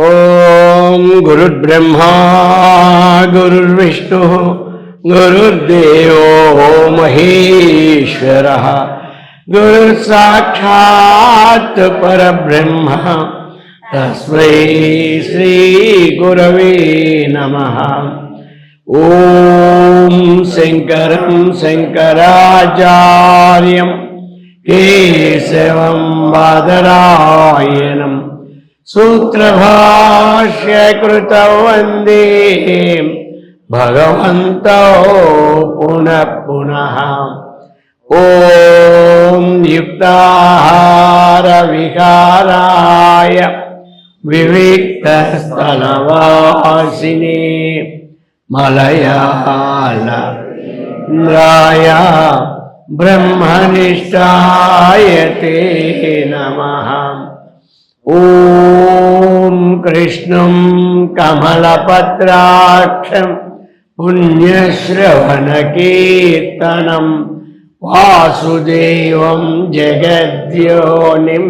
ఓం గురుర్బ్రహ్మా గురుర్విష్ణు గురుర్దేవో మహేశ్వరః గురుర్ సాక్షాత్ పరబ్రహ్మ తస్మై శ్రీ గురవే నమః. ఓం శంకరం శంకరాచార్యం కేశవం బాదరాయణం సూత్రభాష్యకృతౌ వందే భగవంతో పునః పునః. ఓం యుక్తాహార విహారాయ వివిక్తస్థలవాసినే మలయాళ బ్రహ్మనిష్టాయ తే నమః. ఓం కృష్ణం కమలపత్రాక్షం పుణ్యశ్రవణకీర్తనం వాసుదేవం జగద్యోనిం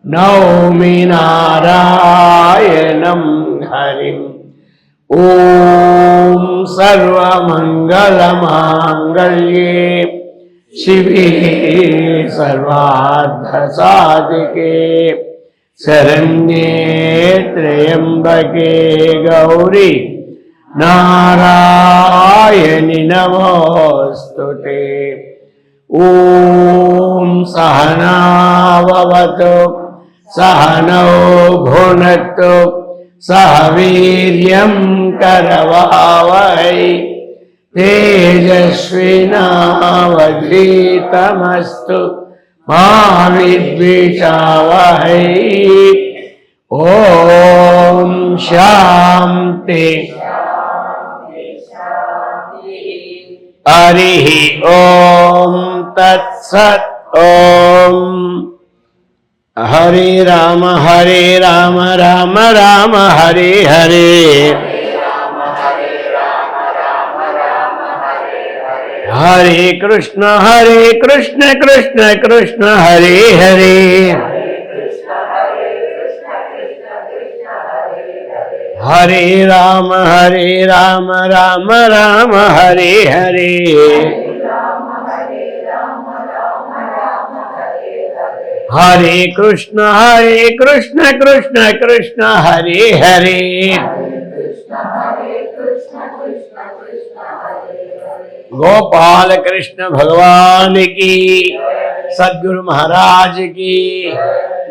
నౌమి నారాయణం హరిం. ఓం సర్వమంగళమాంగళ్యే శివే సర్వార్థసాధికే శరణ్యే త్రయంబకే గౌరీ నారాయణి నమోస్తుతే. ఓం సహనావవతు సహనౌ భునక్తు సహ వీర్యం కరవావహై తేజస్వినావధీతమస్తు మా విద్విషావహై. ఓం శాంతి హరి ఓం తత్సత్. ఓం హరే రామ రామ రామ హరే హరే హరే కృష్ణ కృష్ణ కృష్ణ హరే హరే. హరే రామ రామ రామ హరే హరే. హరే కృష్ణ కృష్ణ కృష్ణ హరే హరే. గోపాల కృష్ణ భగవాన్ की, సద్గురు महाराज की,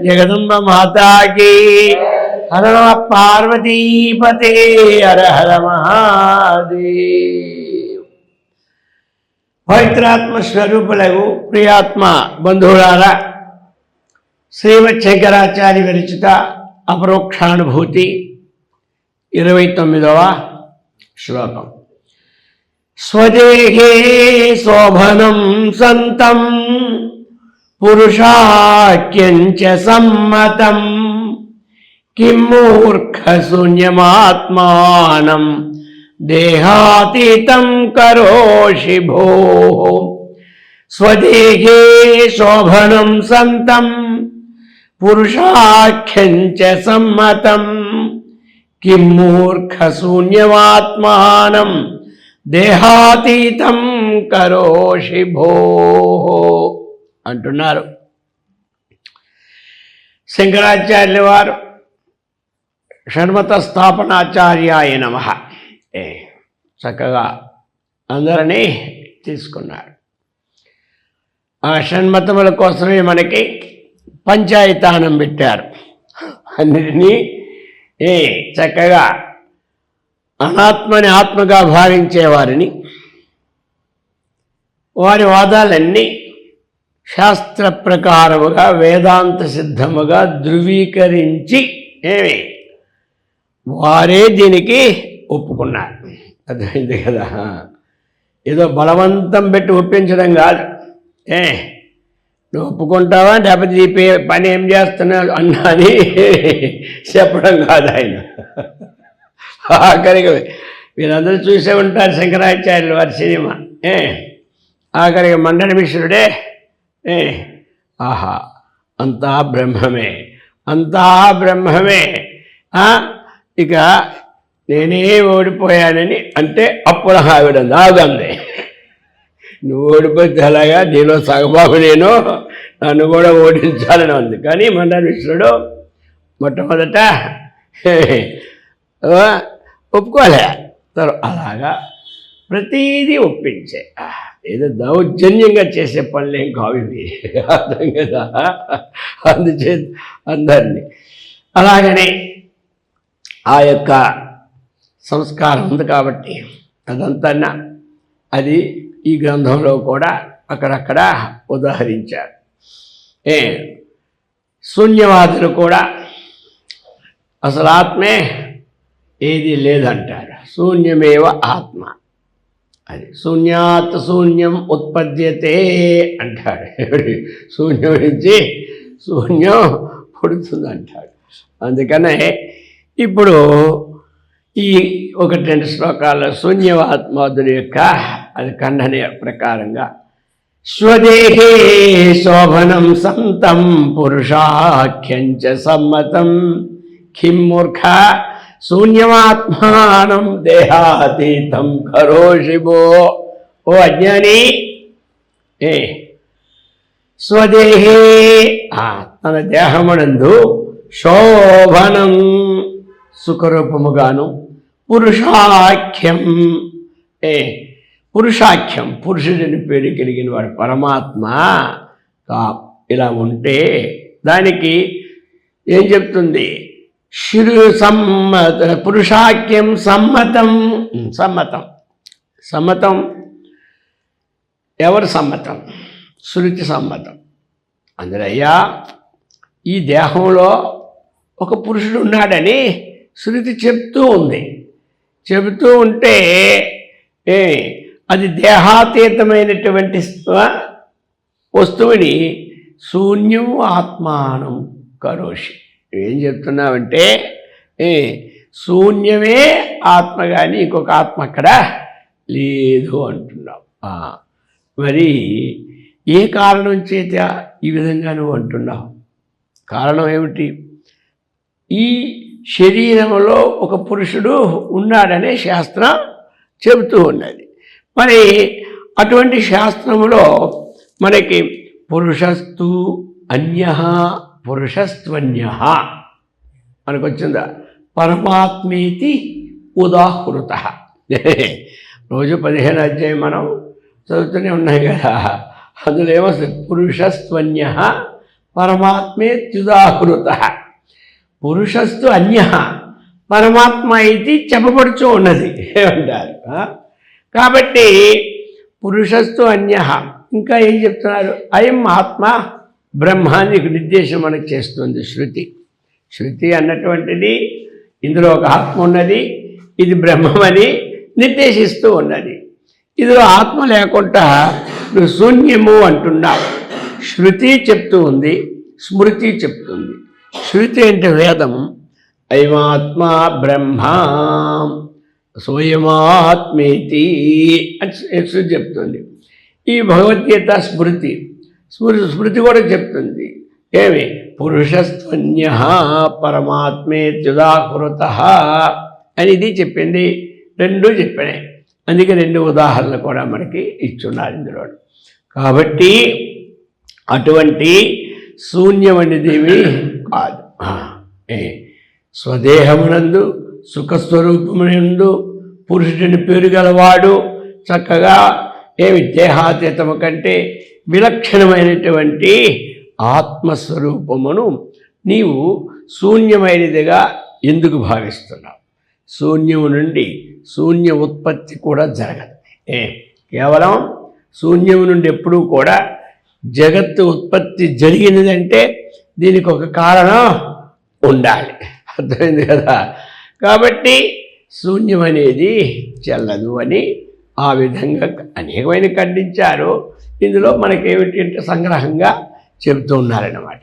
జగదంబ మాతా की. హర పార్వతీపతే హర హర మహాదేవ్. పవిత్రాత్మ స్వరూపులకు ప్రియాత్మ బంధువులారా, శ్రీమద్ శంకరాచార్య విరచిత అపరోక్షానుభూతి 29వ శ్లోకం. స్వదేహే శోభనం సంతం పురుషాఖ్యం చ సమ్మతం కిం మూర్ఖశూన్యమాత్మానం దేహాతీతం కరోషి భోః. స్వదేహే శోభనం సంతం పురుషాఖ్యం చ సమ్మతం కిం మూర్ఖశూన్యమాత్మానం దేహాతీతం కరోషి భోః అంటున్నారు శంకరాచార్యుల వారు. షణ్మత స్థాపనాచార్యాయ నమః. చక్కగా అందరినీ తీసుకున్నారు. ఆ షణ్మతముల కోసమే మనకి పంచాయతానం పెట్టారు. అన్నిటినీ చక్కగా అనాత్మని ఆత్మగా భావించేవారిని, వారి వాదాలన్నీ శాస్త్ర ప్రకారముగా వేదాంత సిద్ధముగా ధృవీకరించి వారే దీనికి ఒప్పుకున్నారు. అర్థమైంది కదా? ఏదో బలవంతం పెట్టి ఒప్పించడం కాదు. నువ్వు ఒప్పుకుంటావా లేకపోతే ఈ పని ఏం చేస్తున్నావు అన్నా అని చెప్పడం కాదు ఆయన. ఆఖరికి మీరందరూ చూసే ఉంటారు శంకరాచార్యుల వారి సినిమా. ఆఖరికి మండన మిశ్రుడే ఆహా అంతా బ్రహ్మమే, అంతా బ్రహ్మమే ఇక నేనే ఓడిపోయానని అంటే అప్పుడు ఆవిడ నాగంది, నువ్వు ఓడిపోతే అలాగా, నీలో సగభాగం నేను, నన్ను కూడా ఓడించాలని ఉంది. కానీ మండల మిశ్రుడు మొట్టమొదట ఒప్పుకోలే. అలాగా ప్రతీదీ ఒప్పించే, ఏదో దౌర్జన్యంగా చేసే పనులేం కావు ఇవి, అర్థం కదా. అందుచేత అందరినీ అలాగనే ఆ యొక్క సంస్కారం ఉంది కాబట్టి అదంతా అది ఈ గ్రంథంలో కూడా అక్కడక్కడ ఉదాహరించారు. శూన్యవాదులు కూడా అసలు ఆత్మే ఏది లేదంటారు, శూన్యమేవ ఆత్మ. అది శూన్యాత్ శూన్యం ఉత్పద్యతే అంటాడు. శూన్యం నుంచి శూన్యం పుడుతుంది అంటాడు. అందుకనే ఇప్పుడు ఈ 1-2 శ్లోకాల్లో శూన్యవాత్మాదుల యొక్క అది ఖండన ప్రకారంగా స్వదేహే శోభనం సంతం పురుషాఖ్యంచ సమ్మతం కిం మూర్ఖ శూన్యమాత్మానం దేహాతీతం కరోషిబో. ఓ అజ్ఞాని, స్వదేహే తన దేహమునందు శోభనం సుఖరూపముగాను పురుషాఖ్యం పురుషాఖ్యం పురుషుడిని పేరు కలిగిన వాడు పరమాత్మ ఇలా ఉంటే దానికి ఏం చెప్తుంది? పురుషాఖ్యం సమ్మతం. సమ్మతం ఎవరు సమ్మతం? శృతి సమ్మతం. అందులయ్యా ఈ దేహంలో ఒక పురుషుడు ఉన్నాడని శృతి చెప్తూ ఉంది. చెబుతూ ఉంటే అది దేహాతీతమైనటువంటి వస్తువుని శూన్యం ఆత్మానం కరోషి. ఏం చెప్తున్నావంటే శూన్యమే ఆత్మ, కానీ ఇంకొక ఆత్మ అక్కడ లేదు అంటున్నావు. మరి ఏ కారణం చేత ఈ విధంగా నువ్వు అంటున్నావు? కారణం ఏమిటి? ఈ శరీరంలో ఒక పురుషుడు ఉన్నాడనే శాస్త్రం చెబుతూ ఉన్నది. మరి అటువంటి శాస్త్రములో మనకి పురుషస్తు అన్యః పురుషస్త్వన్యః మనకు వచ్చిందా? పరమాత్మేతి ఉదాహృత. రోజు 15 అధ్యాయం మనం చదువుతూనే ఉన్నాయి కదా. అందులో ఏమొస్తుంది? పురుషస్త్వన్యః పరమాత్మేత్యుదాహృత. పురుషస్తు అన్యః పరమాత్మ ఇది చెప్పబడుచూ ఉన్నది ఏమంటారు. కాబట్టి పురుషస్తు అన్యః. ఇంకా ఏం చెప్తున్నారు? అయం ఆత్మ బ్రహ్మానికి నిర్దేశం మనకు చేస్తుంది శృతి. శృతి అన్నటువంటిది ఇందులో ఒక ఆత్మ ఉన్నది, ఇది బ్రహ్మమని నిర్దేశిస్తూ ఉన్నది. ఇందులో ఆత్మ లేకుండా నువ్వు శూన్యము అంటున్నావు. శృతి చెప్తూ ఉంది, స్మృతి చెప్తుంది. శృతి అంటే వేదం. అయమాత్మ బ్రహ్మ స్వయమాత్మేతి అని శృతి చెప్తుంది. ఈ భగవద్గీత స్మృతి కూడా చెప్తుంది. ఏమి? పురుషస్త్వన్యః పరమాత్మేత్యుదాహృత అని ఇది చెప్పింది. రెండూ చెప్పినాయి. అందుకే 2 ఉదాహరణలు కూడా మనకి ఇచ్చున్నారు ఇందులో. కాబట్టి అటువంటి శూన్యమనేదేవి కాదు. స్వదేహమునందు సుఖస్వరూపమునందు పురుషుడిని పేరు గలవాడు చక్కగా దేహాతీతము కంటే విలక్షణమైనటువంటి ఆత్మస్వరూపమును నీవు శూన్యమైనదిగా ఎందుకు భావిస్తున్నావు? శూన్యము నుండి శూన్య ఉత్పత్తి కూడా జరగదు. కేవలం శూన్యము నుండి ఎప్పుడూ కూడా జగత్తు ఉత్పత్తి జరిగినదంటే దీనికి ఒక కారణం ఉండాలి. అర్థమైంది కదా. కాబట్టి శూన్యం అనేది చెల్లదు అని ఆ విధంగా అనేకమైన ఖండించారు. ఇందులో మనకేమిటి అంటే సంగ్రహంగా చెబుతూ ఉన్నారన్నమాట.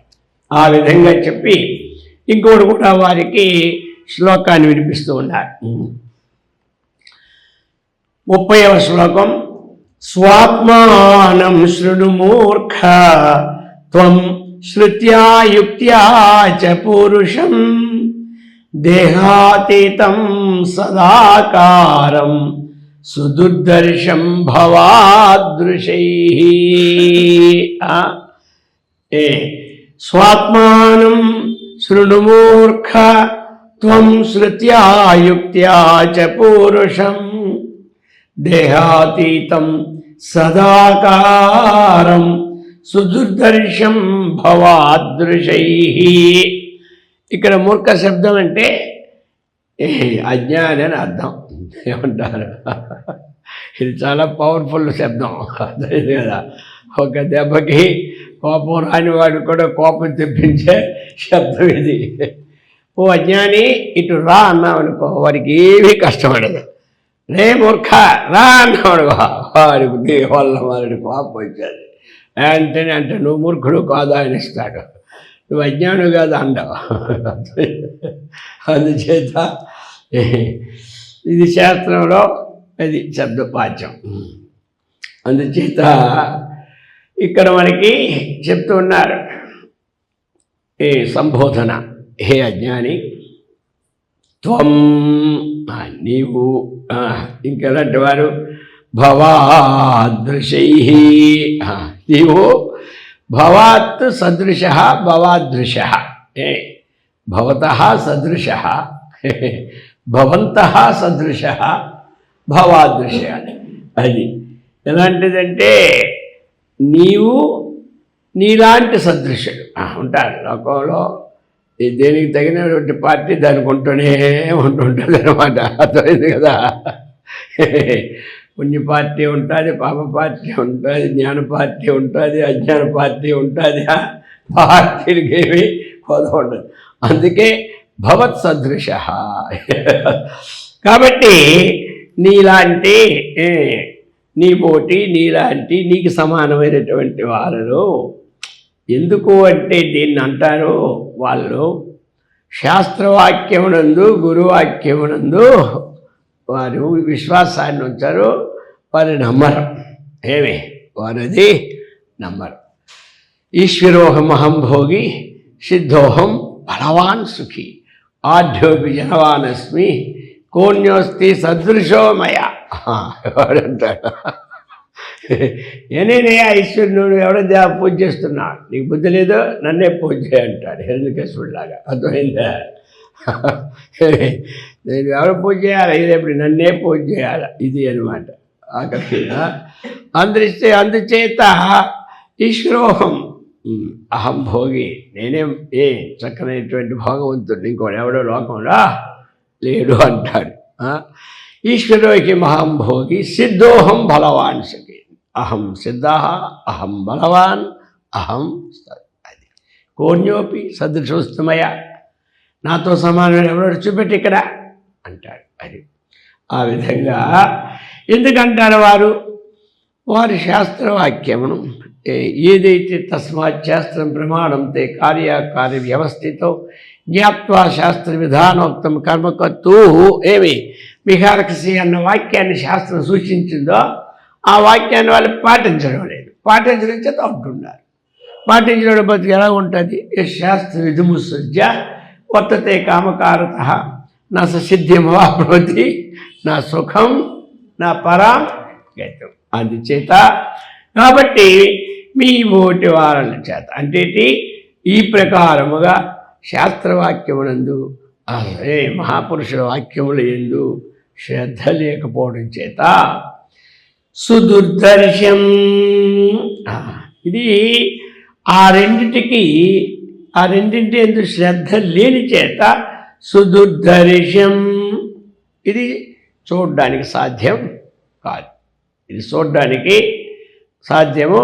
ఆ విధంగా చెప్పి ఇంకోటి కూడా వారికి శ్లోకాన్ని వినిపిస్తూ ఉన్నారు. 30వ శ్లోకం. స్వాత్మానం శృణు మూర్ఖ త్వం శ్రుత్యా యుక్త్యా చ పురుషం దేహాతీతం సదాకారం సుదుర్దర్శం భవాదృశై. స్వాత్మానం శృణుమూర్ఖ త్వం శ్రుత్యా యుక్త్యా చ పూరుషం దేహాతీతం సదాకారం సుదుర్దర్శం భవాదృశై. ఇక్కడ మూర్ఖ శబ్దం అంటే అజ్ఞాని అని అర్థం. ఏమంటారు? ఇది చాలా పవర్ఫుల్ శబ్దం కదా. ఒక దెబ్బకి కోపం రాని వాడు కూడా కోపం తెప్పించే శబ్దం ఇది. ఓ అజ్ఞాని ఇటు రా అన్నావు అనుకో, వాడికి ఏమీ కష్టపడదు. రే మూర్ఖ రా అన్నాడు, వాడికి నీ వల్ల వాడి కోపం వచ్చేది. అంటే నువ్వు మూర్ఖుడు కాదా అని ఇస్తాడు, నువ్వు అజ్ఞానుడు కాదు అండవు. అందుచేత ఇది శాస్త్రంలో అది శబ్దపాఠ్యం. అందుచేత ఇక్కడ మనకి చెప్తూ ఉన్నారు ఏ సంబోధన, హే అజ్ఞాని త్వం నీవు, ఇంకెలాంటి వారు భవాదృశై, నీవు భవాత్ సదృశ భవాదృశ, భవతః సదృశ భవంతః సదృశ భవాదృశ. అది ఎలాంటిదంటే నీవు నీలాంటి సదృశుడు ఉంటారు లోకంలో. దేనికి తగినటువంటి పార్టీ దానికి ఉంటూనే ఉంటుంటుంది అనమాట. అర్థమైంది కదా. పుణ్య పార్టీ ఉంటుంది, పాప పార్టీ ఉంటుంది, జ్ఞాన పార్టీ ఉంటుంది, అజ్ఞాన పార్టీ ఉంటుంది. పార్టీలకి ఏమి హోదా ఉండదు. అందుకే భవత్ సదృశ. కాబట్టి నీలాంటి నీ పోటీ నీలాంటి నీకు సమానమైనటువంటి వాళ్ళు ఎందుకు అంటే దీన్ని అంటారు, వాళ్ళు శాస్త్రవాక్యమునందు గురువాక్యమునందు వారు విశ్వాసాన్ని ఉంచారు, వారు నమ్మరు. ఏమి వారది నమ్మరు. ఈశ్వరోహమహం భోగి సిద్ధోహం బలవాన్ సుఖీ ఆఢ్యోపి జనవానస్మి కోణ్యోస్తి సదృశో మయా. ఎవడంటాడు నేనేనయ్యా ఈశ్వరుడు, నువ్వు ఎవడో పూజ చేస్తున్నా, నీకు బుద్ధి లేదో నన్నే పూజ చేయంటాడు హిరణ్యకశిపుడిలాగా. అర్థమైందా? నేను ఎవరు పూజ చేయాలి, ఇదేప్పుడు నన్నే పూజ చేయాలి, ఇది అనమాట. ఆఖరికి అందుచేత ఈశ్వరోహం అహం భోగి, నేనే చక్కనైనటువంటి భోగవంతుడు, ఇంకోటి ఎవడో లోకంలో లేడు అంటాడు. ఈశ్వరోకి మహం భోగి సిద్ధోహం బలవాన్ సఖి, అహం సిద్ధ అహం బలవాన్ అహం. అది కోణ్యోపి సదృశోస్తమయ, నాతో సమానమైన ఎవడో చూపెట్టి ఇక్కడ అంటాడు. అది ఆ విధంగా ఎందుకంటారు వారి శాస్త్రవాక్యమును ఏదైతే తస్మాత్ శాస్త్రం ప్రమాణంతే కార్యకార్య వ్యవస్థితో జ్ఞాత్వా శాస్త్ర విధానోక్తం కర్మకర్తూ ఏమి విహారకసి అన్న వాక్యాన్ని శాస్త్రం సూచించిందో ఆ వాక్యాన్ని వాళ్ళు పాటించడం లేదు. పాటించడం చేత ఉంటున్నారు. పాటించడం బతికి ఎలా ఉంటుంది? శాస్త్ర విధుముసృజ్య వర్తతే కామకారత నా సిద్ధిం వాప్నోతి నా సుఖం నా పరాం గతం. అందుచేత కాబట్టి మీ ఓటి వారల చేత అంటే ఈ ప్రకారముగా శాస్త్రవాక్యమునందు మహాపురుషుల వాక్యముల యందు శ్రద్ధ లేకపోవడం చేత సుదుర్దర్శం, ఇది ఆ రెండింటి యందు శ్రద్ధ లేని చేత సుదుర్దర్శం, ఇది చూడడానికి సాధ్యం కాదు, ఇది చూడడానికి సాధ్యము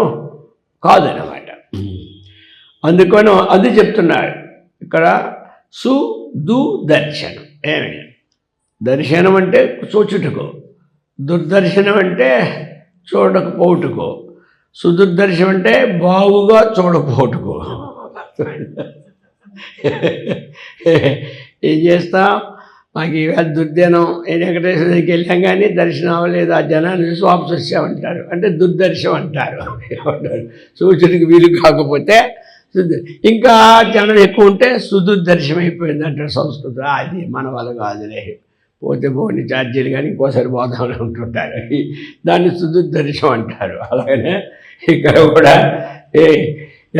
కాదన్నమాట. అందు చెప్తున్నాడు ఇక్కడ సుదుదర్శనం. ఏమి దర్శనం అంటే చూచుటకు, దుర్దర్శనం అంటే చూడకపోవుటకు, సుదుర్దర్శనం అంటే బాగుగా చూడకపోవుటకు. ఏం చేస్తాం, మాకు ఈవేళ దుర్దినం వెంకటేశ్వర దగ్గరికి వెళ్ళాం కానీ దర్శనం అవ్వలేదు, ఆ జనాన్ని చూసి వాపసు వచ్చామంటారు, అంటే దుర్దర్శనం అంటారు. సూచనకి వీలు కాకపోతే ఇంకా జనం ఎక్కువ ఉంటే సుదుర్దర్శనం అయిపోయింది అంటారు సంస్కృతం. అది మన వల్ల కాదులే, పోతే పోని ఛార్జీలు కానీ ఇంకోసారి పోదామని ఉంటుంటారు. దాన్ని సుదుర్దర్శనం అంటారు. అలాగనే ఇక్కడ కూడా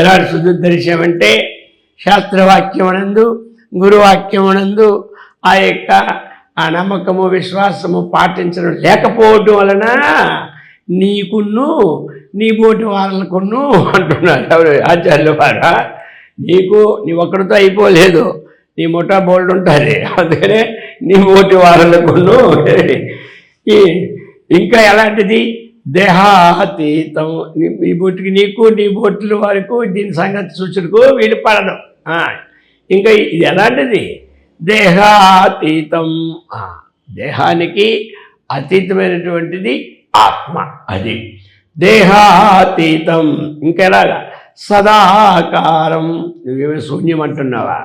ఎలాంటి సుదుర్దర్శనం అంటే శాస్త్రవాక్యమునందు గురువాక్యమునందు ఆ యొక్క ఆ నమ్మకము విశ్వాసము పాటించడం లేకపోవడం వలన నీకును నీ బోటి వాళ్ళకును అంటున్నారు ఎవరు ఆచార్యుల వారా. నీ ఒక్కడితో అయిపోలేదు, నీ ముఠా బోల్డ్ ఉంటుంది. అందుకనే నీ బోటి వాళ్ళకును ఇంకా ఎలాంటిది దేహాతీతం. ఈ బొట్టుకి నీకు నీ బొట్టుల వరకు దీని సంగతి సూచనకు వీళ్ళు పడడం. ఇంకా ఇది ఎలాంటిది దేహాతీతం. దేహానికి అతీతమైనటువంటిది ఆత్మ. అది దేహాతీతం. ఇంకెలాగా సదాకారం. నువ్వేమైనా శూన్యం అంటున్నావా?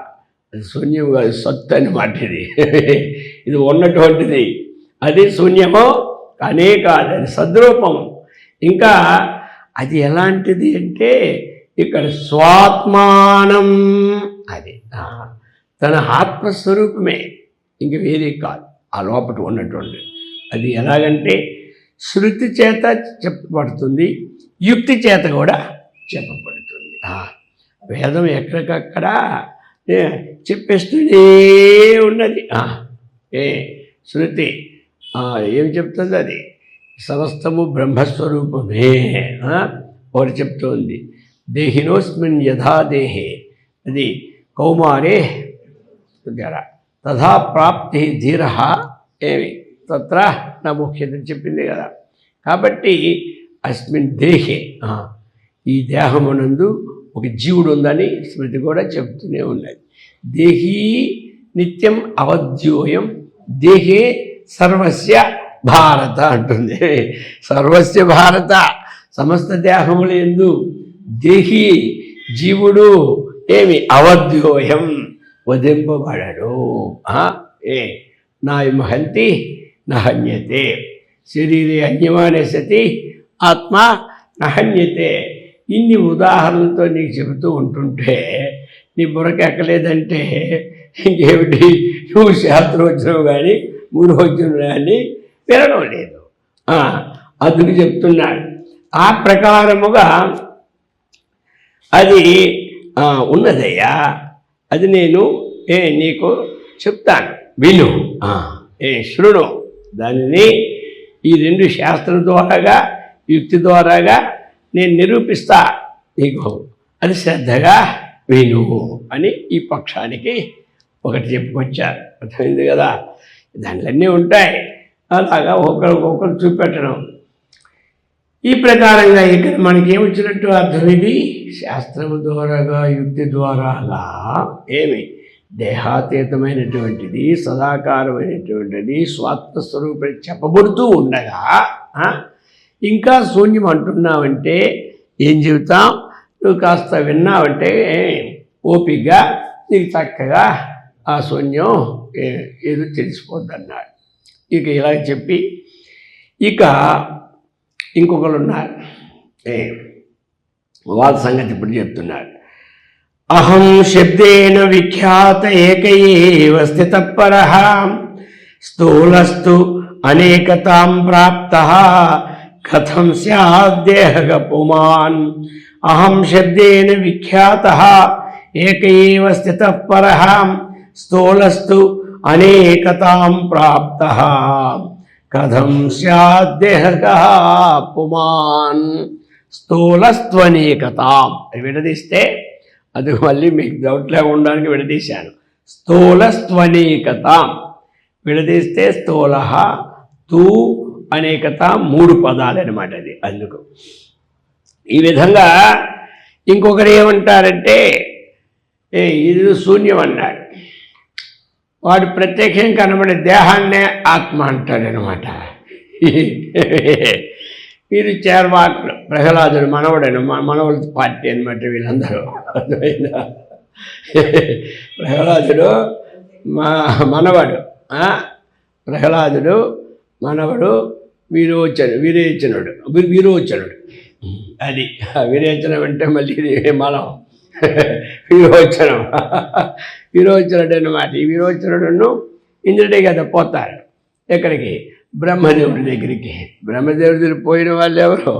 అది శూన్యం కాదు, సత్తు అనమాట. ఇది ఉన్నటువంటిది, అది శూన్యమో కానే కాదు, అది సద్రూపం. ఇంకా అది ఎలాంటిది అంటే ఇక్కడ స్వాత్మానం. అది తన ఆత్మస్వరూపమే, ఇంక వేరే కాదు ఆ లోపల ఉన్నటువంటి. అది ఎలాగంటే శృతి చేత చెప్పబడుతుంది, యుక్తి చేత కూడా చెప్పబడుతుంది. వేదం ఎక్కడికక్కడ చెప్పేస్తూనే ఉన్నది. శృతి ఏం చెప్తుంది? అది సమస్తము బ్రహ్మస్వరూపమే ఒకటి చెప్తోంది. దేహినోస్మిన్ యథా దేహే, అది కౌమారే తథా ప్రాప్తి ధీర ఏమి తత్ర నా ముఖ్యత చెప్పింది కదా. కాబట్టి అస్మిన్ దేహే, ఈ దేహమునందు ఒక జీవుడు ఉందని స్మృతి కూడా చెప్తూనే ఉన్నది. దేహీ నిత్యం అవధ్యోయం దేహే సర్వస్య భారత అంటుంది. సర్వస్య భారత, సమస్త దేహముల యందు దేహి జీవుడు ఏమి అవధ్యోయం వధింపబడడు. నాయమహంతి నహన్యతే శరీరే అన్యమానే సతి ఆత్మ నహన్యతే. ఇన్ని ఉదాహరణలతో నీకు చెబుతూ ఉంటుంటే నీ బుర్రకి ఎక్కలేదంటే ఇంకేమిటి? నువ్వు శాస్త్రోచనం కానీ గురువచనం కానీ వినడం లేదు. అందుకు చెప్తున్నాడు. ఆ ప్రకారముగా అది ఉన్నదయ్యా. అది నేను నీకు చెప్తాను, విను. శృణు. దానిని ఈ రెండు శాస్త్రం ద్వారాగా యుక్తి ద్వారాగా నేను నిరూపిస్తా నీకు, అది శ్రద్ధగా విను అని ఈ పక్షానికి ఒకటి చెప్పుకొచ్చారు. అర్థమైంది కదా. దాంట్లన్నీ ఉంటాయి, అలాగా ఒకరికొకరు చూపెట్టడం. ఈ ప్రకారంగా ఇక్కడ మనకేమొచ్చినట్టు అర్థం? ఇది శాస్త్రము ద్వారాగా యుక్తి ద్వారాగా ఏమి దేహాతీతమైనటువంటిది, సదాకారమైనటువంటిది, స్వాత్మస్వరూపం చెప్పబడుతూ ఉండగా ఇంకా శూన్యం అంటున్నావంటే ఏం చెబుతాం? నువ్వు కాస్త విన్నావంటే ఓపికగా నీకు చక్కగా ఆ శూన్యం ఏదో తెలిసిపోద్ది అన్నాడు. ఇక ఇలా చెప్పి ఇక ఇంకొకరు ఉన్నారు, వాళ్ళ సంగతి ఇప్పుడు చెప్తున్నారు. అహం శబ్దేన విఖ్యాత ఏకయేవ స్థితపరః స్థూలస్తు అనేకతాం ప్రాప్తః కథం స్యాద్దేహగ పుమాన్. అహం శబ్దేన విఖ్యాతః ఏకయేవ స్థితపరః స్థూలస్తు అనేకతాం ప్రాప్తః కథం స్యాద్దేహగ పుమాన్. స్థూలస్త్వనేకతాం విడదీస్తే, అది మళ్ళీ మీకు డౌట్ లేకుండా విడదీశాను. స్థూలస్త్వనేకతాం విడదీస్తే స్థూల తూ అనేకత 3 పదాలు అనమాట. అది అందుకు ఈ విధంగా. ఇంకొకరు ఏమంటారంటే ఇది శూన్యం అన్నాడు. వాడు ప్రత్యక్షం కనబడే దేహాన్నే ఆత్మ అంటాడనమాట. వీరు చేర్వాకులు, ప్రహ్లాదుడు మనవడను, మనవల పార్టీ అనమాట వీళ్ళందరూ. అర్థమైందా? ప్రహ్లాదుడు మనవడు, ప్రహ్లాదుడు మనవడు, వీరోచనుడు. అది విరేచనం అంటే మళ్ళీ మనం విరోచనం. విరోచనుడు అన్నమాట. ఈ విరోచనుడును ఇంద్రుడే కదా పోతారు ఎక్కడికి? బ్రహ్మదేవుడి దగ్గరికి. బ్రహ్మదేవుడి దగ్గర పోయిన వాళ్ళు ఎవరు?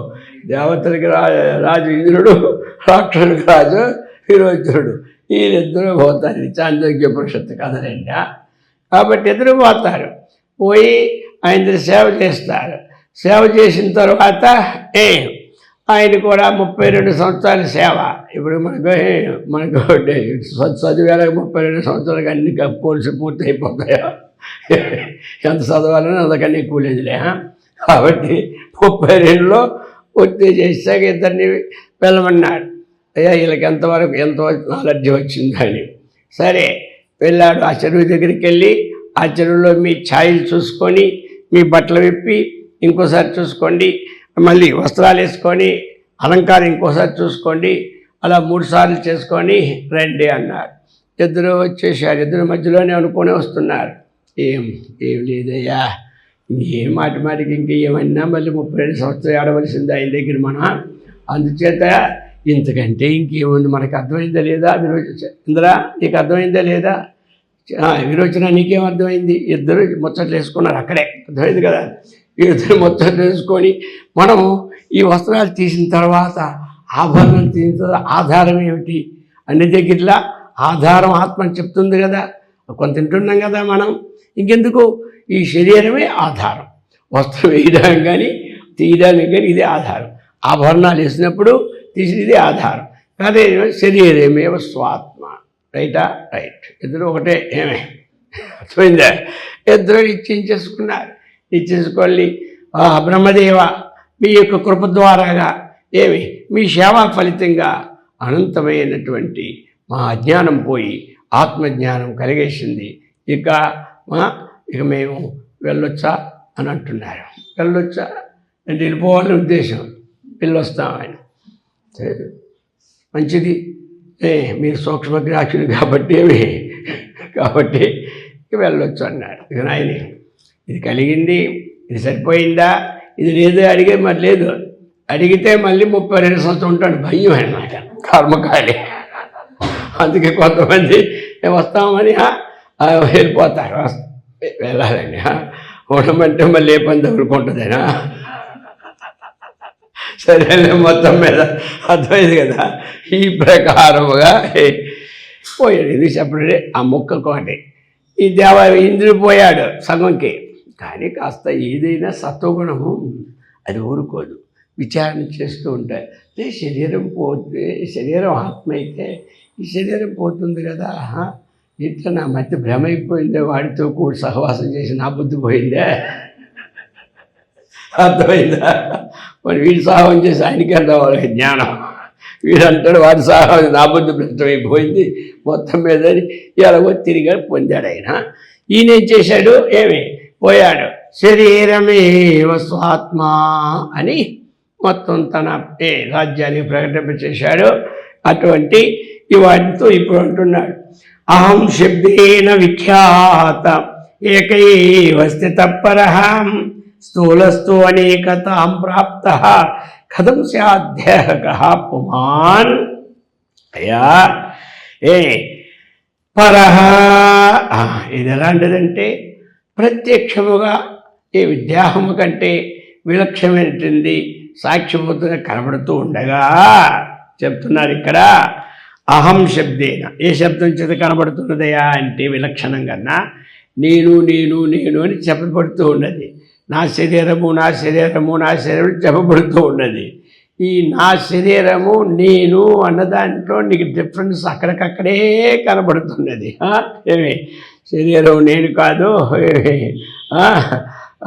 దేవతలకి రాజు ఇంద్రుడు, రాక్షసుడికి రాజు విరోచనుడు. వీళ్ళిద్దరూ పోతారు. ఇది చాంద్రోగ్య పురుషత్తు కథలండి. కాబట్టి ఇద్దరు పోతారు. పోయి ఆయన సేవ చేస్తారు. సేవ చేసిన తర్వాత ఆయన కూడా 32 సంవత్సరాల సేవ. ఇప్పుడు మనకు చదివేలా 32 సంవత్సరాలకు అన్ని కోర్సు పూర్తి అయిపోతాయా? ఎంత చదవాలని అంతకన్నా ఎక్కువ లేదులే. కాబట్టి 32లో పూర్తి చేసాక ఇద్దరిని వెళ్ళమన్నాడు. అయ్యా వీళ్ళకి ఎంత నాలెడ్జ్ వచ్చిందని. సరే వెళ్ళాడు. ఆ చెరువు దగ్గరికి వెళ్ళి ఆ చెరువులో మీ ఛాయలు చూసుకొని, మీ బట్టలు విప్పి ఇంకోసారి చూసుకోండి, మళ్ళీ వస్త్రాలు వేసుకొని అలంకారం ఇంకోసారి చూసుకోండి, అలా 3 సార్లు చేసుకొని రండి అన్నారు. ఇద్దరు వచ్చేసారు. ఇద్దరు మధ్యలోనే అనుకునే వస్తున్నారు. ఏం లేదయ్యా, ఇంకేం మాటికి ఇంకేమన్నా మళ్ళీ 32 సంవత్సరాలు ఆడవలసింది ఆయన దగ్గర మనం. అందుచేత ఇంతకంటే ఇంకేముంది? మనకు అర్థమైందా లేదా? ఇంద్రా నీకు అర్థమైందా లేదా? విరోచన నీకేం అర్థమైంది? ఇద్దరు ముచ్చట్లు వేసుకున్నారు అక్కడే. అర్థమైంది కదా? ఇద్దరు ముచ్చట్లు వేసుకొని మనం ఈ వస్త్రాలు తీసిన తర్వాత ఆభరణం తీసిన తర్వాత ఆధారం ఏమిటి? అన్ని దగ్గరలా ఆధారం ఆత్మ అని చెప్తుంది కదా. కొంత తింటున్నాం కదా మనం. ఇంకెందుకు? ఈ శరీరమే ఆధారం. వస్త్రం వేయడానికి కానీ తీయడానికి కానీ ఇదే ఆధారం. ఆభరణాలు వేసినప్పుడు తీసేది ఆధారం. కానీ శరీరమేవ స్వాత్మ. రైటా? రైట్. ఇద్దరు ఒకటే. ఏమే అర్థమైందా? ఇద్దరు ఇచ్చేసుకున్నారు. ఇచ్చేసుకొని బ్రహ్మదేవ మీ యొక్క కృప ద్వారాగా మీ సేవా ఫలితంగా అనంతమైనటువంటి మా అజ్ఞానం పోయి ఆత్మజ్ఞానం కలిగేసింది. ఇక మేము వెళ్ళొచ్చా అని అంటున్నారు. వెళ్ళొచ్చా అంటే వెళ్ళిపోవాలని ఉద్దేశం. వెళ్ళొస్తామని. మంచిది, మీరు సూక్ష్మగ్రాహ్యులు కాబట్టి వెళ్ళొచ్చు అన్నారు. ఇక నాయన ఇది కలిగింది, ఇది సరిపోయిందా, ఇది లేదు అడిగే మరి లేదు. అడిగితే మళ్ళీ 32 సంవత్సరం ఉంటాడు. భయం అన్నమాట, కర్మకాలి. అందుకే కొంతమంది వస్తామని వెళ్ళిపోతారు. వెళ్ళాలని ఉండమంటే మళ్ళీ ఏ పని తగులుకుంటుందేనా? సరే మొత్తం మీద అర్థమైంది కదా. ఈ ప్రకారముగా పోయాడు. ఇది చెప్పడే ఆ మొక్కకోటి. ఈ ఇంద్రుడు పోయాడు సగంకి. కానీ కాస్త ఏదైనా సత్వగుణము అది ఊరుకోదు, విచారణ చేస్తూ ఉంటాయి. అదే శరీరం ఆత్మ అయితే ఈ శరీరం పోతుంది కదా. ఇట్లా నా మధ్య భ్రమ అయిపోయిందే, వాడితో కూడా సహవాసం చేసి నా బుద్ధి పోయిందే. అర్థమైందా? మరి వీడి సహవాసం చేసి ఆయనకే రావాలి జ్ఞానం. వీడంటాడు వాడి సహవాసం నా బుద్ధి భ్రష్టమైపోయింది మొత్తం మీద. ఎలాగో తిరిగాడు, పొందాడు ఆయన. ఈయన చేశాడు, పోయాడు. శరీరమే స్వాత్మ అని మొత్తం తన రాజ్యాన్ని ప్రకటింపచేశాడు. అటువంటి వాటితో ఇప్పుడు అంటున్నాడు, అహం శబ్దేన విఖ్యాత ఏకైవ స్థితపరః స్థూలస్థు అనేకతాం ప్రాప్త కథం స్యాధ్యః పుమాన్. అయ్యా పరః ఇది ఎలాంటిదంటే ప్రత్యక్షముగా విద్యాహము కంటే విలక్షణమైనటువంటి సాక్షిభూతంగా కనబడుతూ ఉండగా చెప్తున్నారు ఇక్కడ. అహం శబ్దేన, ఏ శబ్దం చేత కనబడుతున్నదయా అంటే విలక్షణం కన్నా నేను నేను నేను అని చెప్పబడుతూ ఉన్నది. నా శరీరము నా శరీరము నా శరీరం చెప్పబడుతూ ఉన్నది. ఈ నా శరీరము నేను అన్న దాంట్లో నీకు డిఫరెన్స్ అక్కడికక్కడే కనబడుతున్నది. శరీరం నేను కాదు,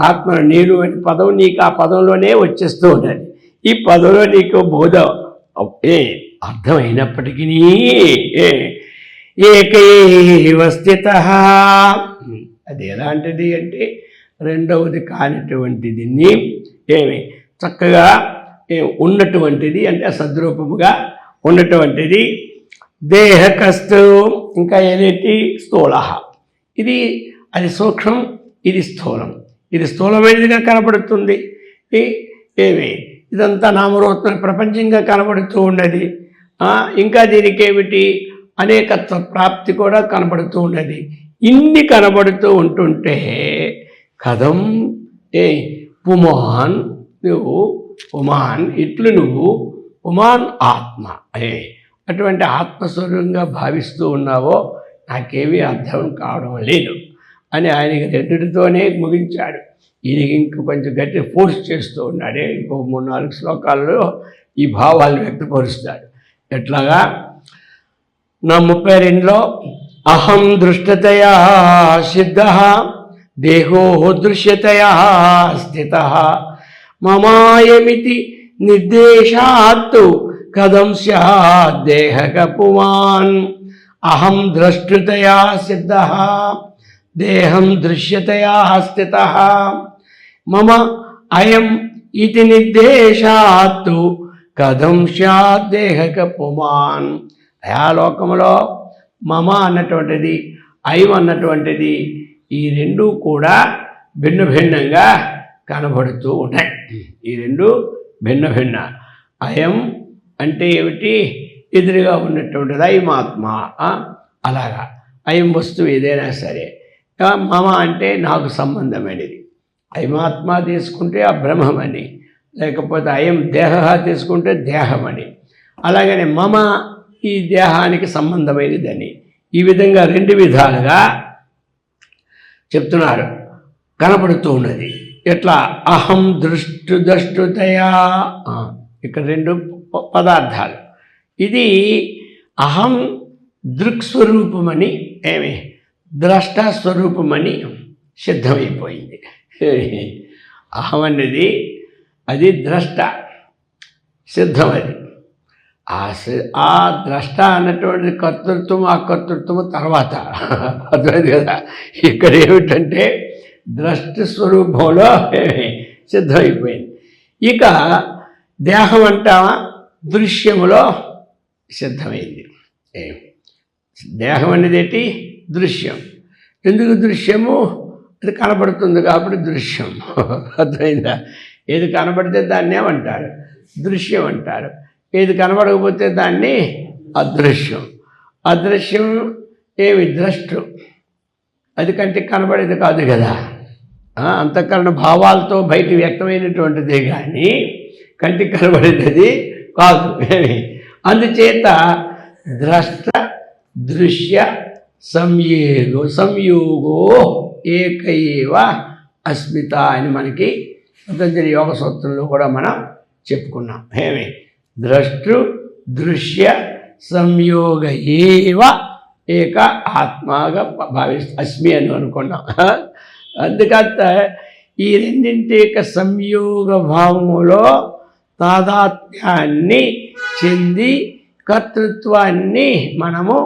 ఆత్మ నేను అనే పదం నీకు ఆ పదంలోనే వచ్చేస్తూ ఉన్నది. ఈ పదంలో నీకు బోధ అర్థమైనప్పటికీ ఏకైవ స్థితః అది ఎలాంటిది అంటే రెండవది కానిటువంటిది చక్కగా ఉన్నటువంటిది అంటే సద్రూపముగా ఉన్నటువంటిది. దేహకస్తు ఇంకా ఏదైతే స్థూల, అది సూక్ష్మం, ఇది స్థూలం. ఇది స్థూలమైనదిగా కనబడుతుంది. ఇదంతా నామరూప ప్రపంచంగా కనబడుతూ ఉన్నది. ఇంకా దీనికి ఏమిటి అనేకత్వ ప్రాప్తి కూడా కనబడుతూ ఉన్నది. ఇన్ని కనబడుతూ ఉంటుంటే కథం పుమాన్ నువ్వు పుమాన్ ఇట్లు నువ్వు పుమాన్ ఆత్మ అటువంటి ఆత్మస్వరూపంగా భావిస్తూ ఉన్నావో నాకేమీ అర్థం కావడం లేదు అని ఆయనకి రెండిటితోనే ముగించాడు. ఈయనకి ఇంక కొంచెం గట్టి ఫోర్స్ చేస్తూ ఉన్నాడే. ఇంకో 3-4 శ్లోకాల్లో ఈ భావాలను వ్యక్తపరుస్తాడు. ఎట్లాగా నా 32లో అహం దృష్టతయా సిద్ధ దేహో దృశ్యతయా స్థిత మమాయమితి నిర్దేశాత్తు కథం స్యాద్ దేహక పుమాన్. అహం ద్రష్టృతయా సిద్ధ దేహం దృశ్యతయా స్థిత మమ అయం ఇతి నిర్దేశాత్తు కథం స్యాద్ దేహక పుమాన్. అయాలోకంలో మమ అన్నటువంటిది అయం అన్నటువంటిది ఈ రెండూ కూడా భిన్న భిన్నంగా కనబడుతూ ఉన్నాయి. ఈ రెండు భిన్న భిన్న. అయం అంటే ఏమిటి? ఎదురుగా ఉన్నటువంటిది అయమాత్మ. అలాగా అయం వస్తువు ఏదైనా సరే. మమ అంటే నాకు సంబంధమైనది. అయమాత్మ తీసుకుంటే ఆ బ్రహ్మమని, లేకపోతే అయం దేహ తీసుకుంటే దేహమని, అలాగనే మమ ఈ దేహానికి సంబంధమైనదని. ఈ విధంగా 2 విధాలుగా చెప్తున్నారు, కనపడుతూ ఉన్నది. ఎట్లా? అహం దృష్టతయా, ఇక్కడ 2 పదార్థాలు. ఇది అహం దృక్స్వరూపమని ద్రష్టాస్వరూపమని సిద్ధమైపోయింది. అహం అనేది అది ద్రష్ట సిద్ధం. అది ఆ ద్రష్ట అన్నటువంటి కర్తృత్వం అకర్తృత్వం తర్వాత అర్థమైంది కదా. ఇక్కడ ఏమిటంటే ద్రష్ట స్వరూపంలో సిద్ధమైపోయింది. ఇక దేహం అంటావా దృశ్యములో సిద్ధమైంది. దేహం అనేది ఏంటి? దృశ్యం. ఎందుకు దృశ్యము? అది కనబడుతుంది కాబట్టి దృశ్యం. అర్థమైందా? ఏది కనబడితే దాన్ని ఏమంటారు? దృశ్యం అంటారు. ఏది కనబడకపోతే దాన్ని అదృశ్యం. అదృశ్యం ఏమి? ద్రష్టు. అది కంటికి కనబడేది కాదు కదా. అంతఃకరణ భావాలతో బయట వ్యక్తమైనటువంటిదే కానీ కంటికి కనబడేది కాదు. అందుచేత ద్రష్ట దృశ్య సంయోగో ఏకైవ అస్మిత అని మనకి పతంజలి యోగ సూత్రంలో కూడా మనం చెప్పుకున్నాం. ద్రష్టృ దృశ్య సంయోగ ఏవ ఏక ఆత్మగా అస్మి అని అనుకున్నాం. అందుకంత ఈ రెండింటి యొక్క సంయోగ భావములో తాదాత్మ్యాన్ని చెంది కర్తృత్వాన్ని మనము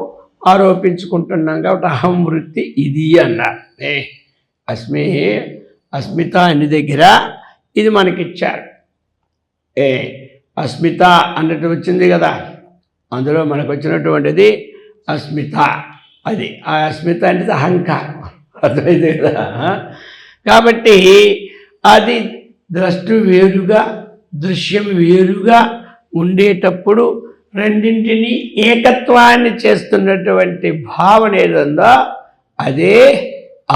ఆరోపించుకుంటున్నాం కాబట్టి అహం వృత్తి ఇది అన్నారు. అస్మిత అన్ని దగ్గర ఇది మనకిచ్చారు. అస్మిత అన్నట్టు వచ్చింది కదా, అందులో మనకు వచ్చినటువంటిది అస్మిత. అది ఆ అస్మిత అనేది అహంకారం. అర్థమైంది కదా. కాబట్టి అది ద్రష్టు వేరుగా దృశ్యం వేరుగా ఉండేటప్పుడు రెండింటినీ ఏకత్వాన్ని చేస్తున్నటువంటి భావన ఏదందో అదే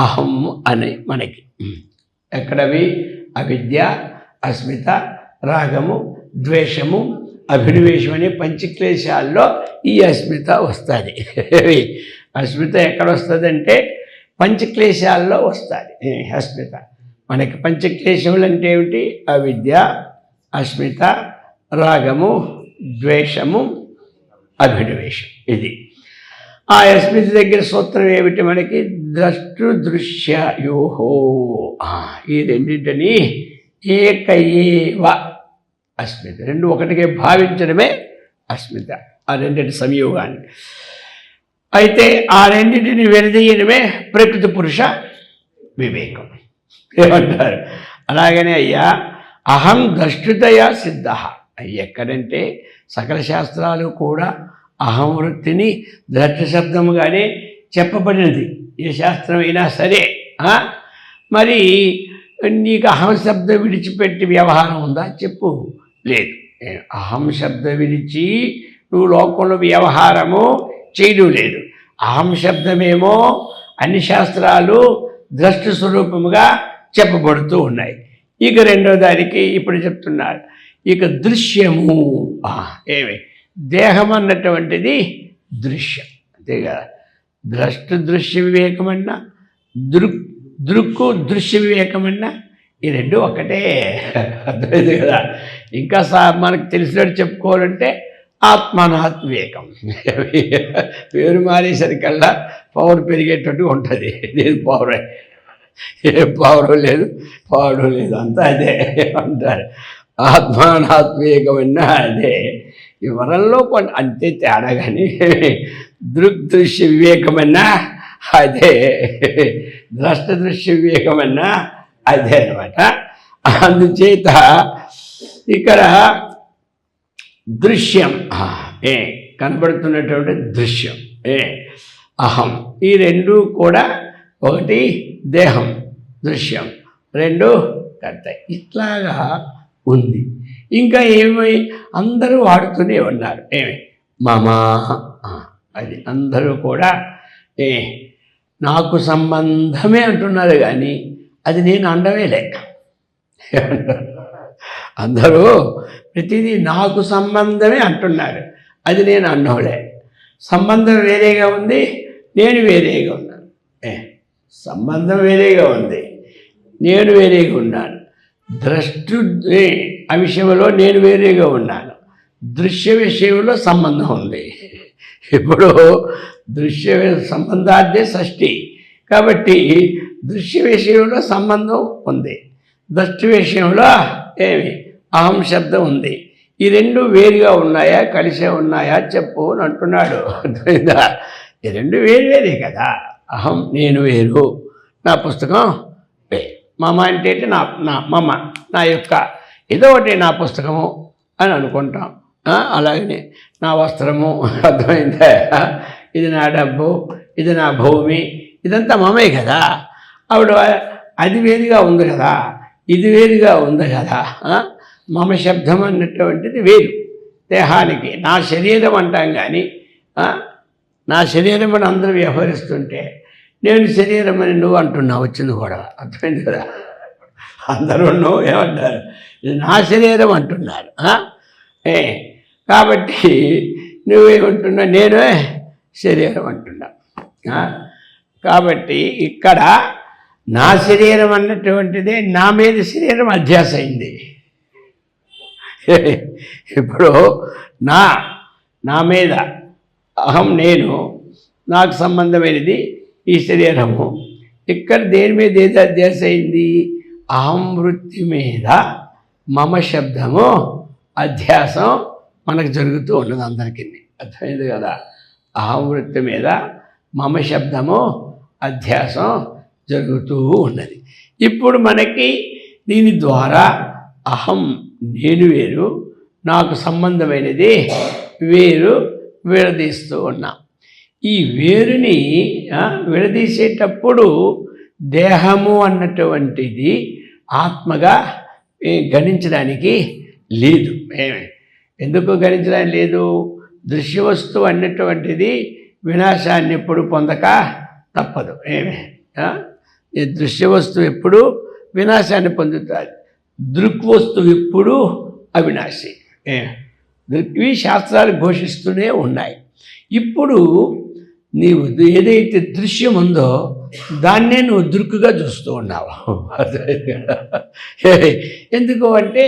అహం అని మనకి. ఎక్కడవి? అవిద్య, అస్మిత, రాగము, ద్వేషము, అభినివేశం అనే పంచక్లేశాల్లో ఈ అస్మిత వస్తుంది. అస్మిత ఎక్కడ వస్తుందంటే పంచక్లేశాల్లో వస్తుంది అస్మిత. మనకి పంచక్లేశములు అంటే ఏమిటి? అవిద్య, అస్మిత, రాగము, ద్వేషము, అభినివేశం. ఇది ఆ అస్మిత దగ్గర సూత్రం ఏమిటి? మనకి ద్రష్టృ దృశ్యయోహో, ఈ రెండింటిని ఏకయేవ అస్మిత, 2 ఒకటిగా భావించడమే అస్మిత. ఆ రెండింటి సంయోగాన్ని. అయితే ఆ రెండింటిని విడదీయడమే ప్రకృతి పురుష వివేకం. ఏమంటారు? అలాగనే అయ్యా అహం ద్రష్టృతయా సిద్ధ. ఎక్కడంటే సకల శాస్త్రాలు కూడా అహం వృత్తిని ద్రష్ట శబ్దముగానే చెప్పబడినది. ఏ శాస్త్రం అయినా సరే. మరి నీకు అహం శబ్దం విడిచిపెట్టి వ్యవహారం ఉందా? చెప్పు. లేదు. అహం శబ్దం విడిచి నువ్వు లోకంలో వ్యవహారము చేయడం లేదు. అహం శబ్దమేమో అన్ని శాస్త్రాలు ద్రష్ట స్వరూపముగా చెప్పబడుతూ ఉన్నాయి. ఇక రెండో దానికి ఇప్పుడు చెప్తున్నారు, ఇక దృశ్యము ఏమి దేహం అన్నటువంటిది దృశ్యం, అంతే కదా. ద్రష్టు దృశ్య వివేకమన్నా దృక్కు దృశ్య వివేకమన్నా ఈ రెండు ఒకటే, అర్థమైంది కదా. ఇంకా మనకు తెలిసినట్టు చెప్పుకోవాలంటే ఆత్మానాత్మ వివేకం. పేరు మారేసరికల్లా పవర్ పెరిగేటట్టు ఉంటుంది. లేదు పవర్, ఏ పవర్ లేదు, పవర్ లేదు, అంతా అదే అంటారు. ఆత్మానాత్మ వివేకమన్నా అదే. ఈ వరంలో కొన్ని అంతే తేడా, కానీ దృగ్దృశ్య వివేకమన్నా అదే, ద్రష్ట దృశ్య వివేకమన్నా అదే అనమాట. అందుచేత ఇక్కడ దృశ్యం కనబడుతున్నటువంటి దృశ్యం అహం, ఈ రెండు కూడా ఒకటి దేహం దృశ్యం, రెండు కర్త, ఇట్లాగా ఉంది. ఇంకా ఏమై అందరూ వాడుతూనే ఉన్నారు, ఏమి మమా, అది అందరూ కూడా నాకు సంబంధమే అంటున్నారు, కానీ అది నేను అండవేలే. అందరూ ప్రతిదీ నాకు సంబంధమే అంటున్నారు, అది నేను అన్నోలే. సంబంధం వేరేగా ఉంది, నేను వేరేగా ఉన్నాను. సంబంధం వేరేగా ఉంది, నేను వేరేగా ఉన్నాను. ద్రష్టు ఆ విషయంలో నేను వేరేగా ఉన్నాను, దృశ్య విషయంలో సంబంధం ఉంది. ఇప్పుడు దృశ్య సంబంధార్థే షష్ఠి, కాబట్టి దృశ్య విషయంలో సంబంధం ఉంది, దృష్టి విషయంలో ఏమి అహం శబ్దం ఉంది. ఈ రెండు వేరుగా ఉన్నాయా కలిసే ఉన్నాయా చెప్పు అని అంటున్నాడు. అర్థమైందా? ఈ రెండు వేరే కదా. అహం నేను వేరు, నా పుస్తకం మమ అంటే నా మమ నా యొక్క ఏదో ఒకటి నా పుస్తకము అని అనుకుంటాం. అలాగనే నా వస్త్రము, అర్థమైందా, ఇది నా డబ్బు, ఇది నా భూమి, ఇదంతా మమే కదా. ఆవిడ అది వేరుగా ఉంది కదా, ఇది వేరుగా ఉంది కదా. మమ శబ్దం అన్నటువంటిది వేరు దేహానికి. నా శరీరం అంటాం, కానీ నా శరీరం అని అందరూ వ్యవహరిస్తుంటే నేను శరీరం అని నువ్వు అంటున్నావు, వచ్చింది కూడా. అర్థమైంది కదా. అందరూ నువ్వు ఏమంటారు, ఇది నా శరీరం అంటున్నారు. కాబట్టి నువ్వేమంటున్నావు, నేనే శరీరం అంటున్నా. కాబట్టి ఇక్కడ నా శరీరం అన్నటువంటిదే నా మీద శరీరం అధ్యాస అయింది. ఇప్పుడు నా మీద అహం నేను, నాకు సంబంధమైనది ఈ శరీరము. ఇక్కడ దేని మీద ఏది అధ్యాస అయింది? అహం వృత్తి మీద మమ శబ్దము అధ్యాసం మనకు జరుగుతూ ఉన్నది అందరికీ. అర్థమైంది కదా. అహం వృత్తి మీద మమ శబ్దము అధ్యాసం జరుగుతూ ఉన్నది. ఇప్పుడు మనకి దీని ద్వారా అహం నేను వేరు, నాకు సంబంధమైనది వేరు విడదీస్తూ ఉన్నాం. ఈ వేరుని విడదీసేటప్పుడు దేహము అన్నటువంటిది ఆత్మగా గణించడానికి లేదు. ఎందుకు గణించడానికి లేదు? దృశ్యవస్తువు అన్నటువంటిది వినాశాన్ని ఎప్పుడు పొందక తప్పదు. ఈ దృశ్యవస్తువు ఎప్పుడు వినాశాన్ని పొందుతుంది, దృక్వస్తువు ఎప్పుడు అవినాశి. ఇవి శాస్త్రాలు ఘోషిస్తూనే ఉన్నాయి. ఇప్పుడు నీవు ఏదైతే దృశ్యం ఉందో దాన్నే నువ్వు దృక్కుగా చూస్తూ ఉన్నావు. ఎందుకు అంటే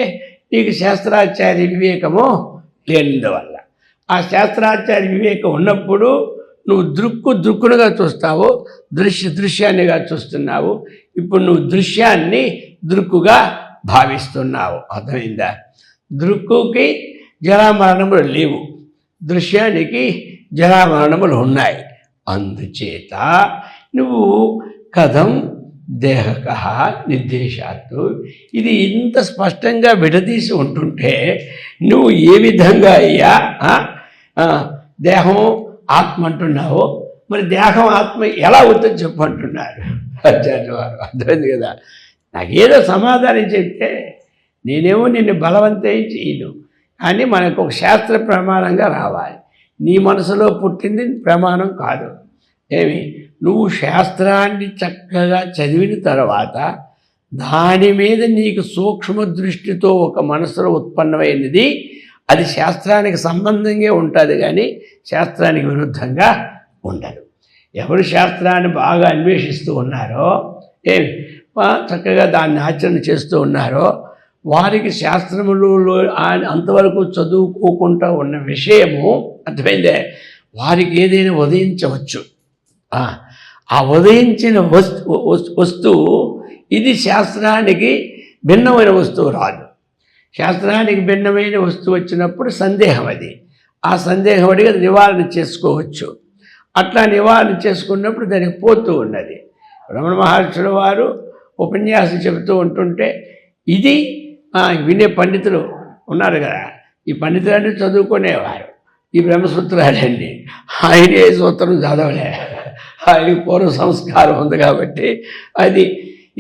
నీకు శాస్త్రాచార్య వివేకము లేనిందువల్ల. ఆ శాస్త్రాచార్య వివేకం ఉన్నప్పుడు నువ్వు దృక్కునుగా చూస్తావు, దృశ్యాన్నిగా చూస్తున్నావు. ఇప్పుడు నువ్వు దృశ్యాన్ని దృక్కుగా భావిస్తున్నావు. అర్థమైందా? దృక్కుకి జరామరణములు లేవు, దృశ్యానికి జరామరణములు ఉన్నాయి. అందుచేత నువ్వు కథం దేహక నిర్దేశాత్తు, ఇది ఇంత స్పష్టంగా విడదీసి ఉంటుంటే నువ్వు ఏ విధంగా అయ్యా దేహం ఆత్మ అంటున్నావు, మరి దేహం ఆత్మ ఎలా అవుతుందని చెప్పు అంటున్నారు ఆచార్య వారు. అర్థమైంది కదా. నాకేదో సమాధానం చెప్తే నేనేమో నిన్ను బలవంతం చేయను, కానీ మనకు ఒక శాస్త్ర ప్రమాణంగా రావాలి. నీ మనసులో పుట్టింది ప్రమాణం కాదు. ఏమి నువ్వు శాస్త్రాన్ని చక్కగా చదివిన తర్వాత దాని మీద నీకు సూక్ష్మ దృష్టితో ఒక మనసులో ఉత్పన్నమైనది అది శాస్త్రానికి సంబంధంగా ఉంటుంది, కానీ శాస్త్రానికి విరుద్ధంగా ఉండదు. ఎవరు శాస్త్రాన్ని బాగా అన్వేషిస్తూ ఉన్నారో ఏమి చక్కగా దాన్ని ఆచరణ చేస్తూ ఉన్నారో వారికి శాస్త్రములు అంతవరకు చదువుకోకుండా ఉన్న విషయము అర్థమైందే, వారికి ఏదైనా ఉదయించవచ్చు. ఆ ఉదయించిన వస్తువు ఇది శాస్త్రానికి భిన్నమైన వస్తువు రాదు. శాస్త్రానికి భిన్నమైన వస్తువు వచ్చినప్పుడు సందేహం, అది ఆ సందేహం అడిగి అది నివారణ చేసుకోవచ్చు. అట్లా నివారణ చేసుకున్నప్పుడు దానికి పోతూ ఉన్నది. రమణ మహర్షుల వారు ఉపన్యాసం చెబుతూ ఉంటుంటే ఇది వినే పండితులు ఉన్నారు కదా, ఈ పండితులన్నీ చదువుకునేవారు ఈ బ్రహ్మసూత్రాలన్నీ. ఆయన ఏ సూత్రం చదవలే, ఆయన పూర్వ సంస్కారం ఉంది కాబట్టి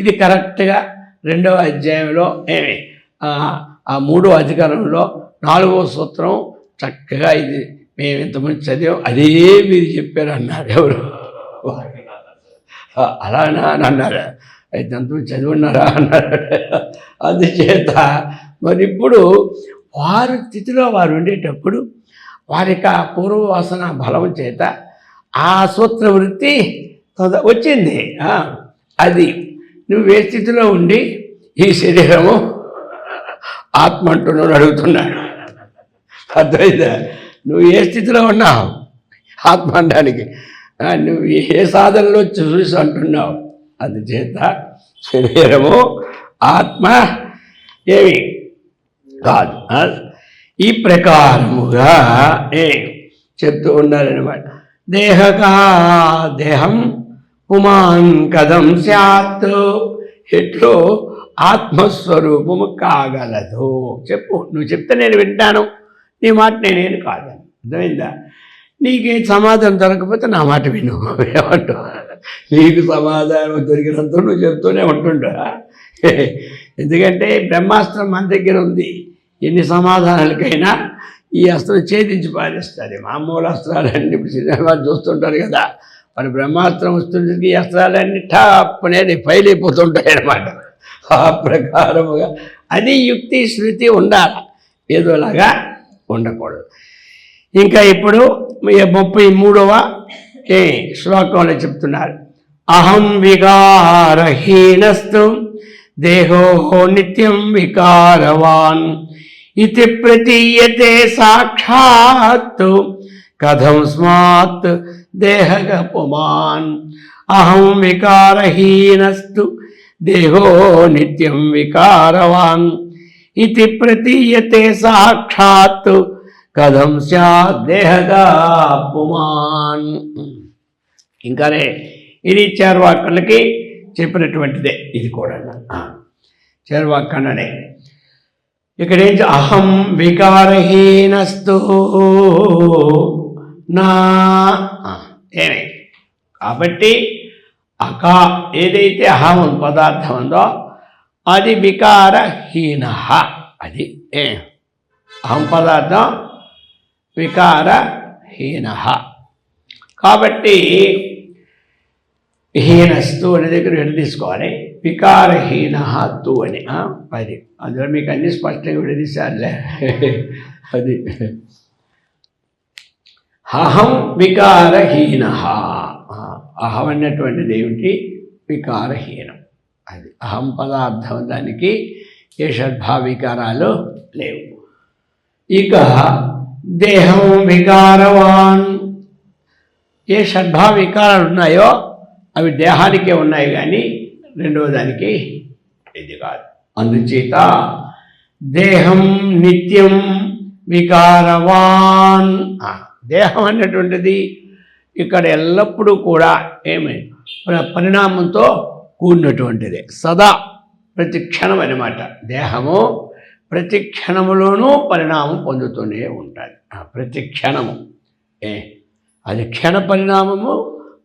ఇది కరెక్ట్గా 2వ అధ్యాయంలో ఆ 3వ అధికారంలో 4వ సూత్రం చక్కగా ఇది మేము ఇంతమంది చదివాం, అదే మీరు చెప్పారు అన్నారు. ఎవరు అలానా అని అన్నారు. అయితే అంతమంది చదివి ఉన్నారా అన్నారు. అందుచేత మరి ఇప్పుడు వారి స్థితిలో వారు ఉండేటప్పుడు వారికి ఆ పూర్వవాసన బలం చేత ఆ సూత్ర వృత్తి వచ్చింది. అది నువ్వు ఏ స్థితిలో ఉండి ఈ శరీరము ఆత్మ అంటున్నావు అడుగుతున్నాడు. అర్థమైందా? నువ్వు ఏ స్థితిలో ఉన్నావు ఆత్మ అనడానికి? నువ్వు ఏ సాధనలో చూసి అంటున్నావు. అందుచేత శరీరము ఆత్మ ఏమి కాదు. ఈ ప్రకారముగా చెప్తూ ఉన్నారనమాట. దేహం పుమాన్ కథం స్యాత్, ఎట్లో ఆత్మస్వరూపము కాగలదు. చెప్పు, నువ్వు చెప్తే నేను వింటాను, నీ మాట నేనేను కాదని. అర్థమైందా? నీకే సమాధానం దొరకకపోతే నా మాట విను. ఏమంటా నీకు సమాధానం దొరికినంత నువ్వు చెప్తూనే ఉంటుండా. ఎందుకంటే బ్రహ్మాస్త్రం మన దగ్గర ఉంది. ఎన్ని సమాధానాలకైనా ఈ అస్త్రం ఛేదించి పారేస్తుంది. మామూలు అస్త్రాలన్నీ ఇప్పుడు సినిమా చూస్తుంటారు కదా, మరి బ్రహ్మాస్త్రం వస్తుంది, ఈ అస్త్రాలన్నీ టాప్ అనేది ఫైల్ అయిపోతుంటాయి అన్నమాట. ఆ ప్రకారముగా అది యుక్తి శృతి ఉండాలి, ఏదోలాగా ఉండకూడదు. ఇంకా ఇప్పుడు 33వ శ్లోకంలో చెప్తున్నారు. అహం వికారహీనస్తు దేహో నిత్యం వికారవాన్ ఇది ప్రతీయతే సాక్షాత్ కథం స్మాత్ దేహగ పుమాన్. అహం వికారహీనస్తు దేహో నిత్యం వికారవాన్ ఇది ప్రతీయతే సాక్షాత్ కథం స్యాత్ దేహగా పుమాన్. ఇంకానే ఇది చార్వాకులకి చెప్పినటువంటిదే. ఇది కూడా చార్వాకన్ననే ఇక్కడేం అహం వికారహీనస్తు నా ఏమే. కాబట్టి ఏదైతే అహం పదార్థం ఉందో అది వికారహీన. అది అహం పదార్థం వికారహీన. కాబట్టి హీనస్తు అనే దగ్గర ఎటు తీసుకోవాలి, వికారహీన తు అని. అది అందులో మీకు అన్ని స్పష్టంగా విడదీశారులే. అది అహం వికారహీన. అహం అన్నటువంటిది ఏమిటి? వికారహీనం. అది అహం పదార్థం, దానికి ఏ షడ్భావ వికారాలు లేవు. ఇక దేహం వికారవాన్, ఏ షడ్భావ వికారాలు ఉన్నాయో అవి దేహానికే ఉన్నాయి, కానీ రెండవ దానికి ఇది కాదు. అందుచేత దేహం నిత్యం వికారవాన్. దేహం అన్నటువంటిది ఇక్కడ ఎల్లప్పుడూ కూడా పరిణామంతో కూడినటువంటిదే, సదా ప్రతి క్షణం అన్నమాట. దేహము ప్రతి క్షణములోనూ పరిణామం పొందుతూనే ఉంటుంది. ప్రతి క్షణము అది క్షణ పరిణామము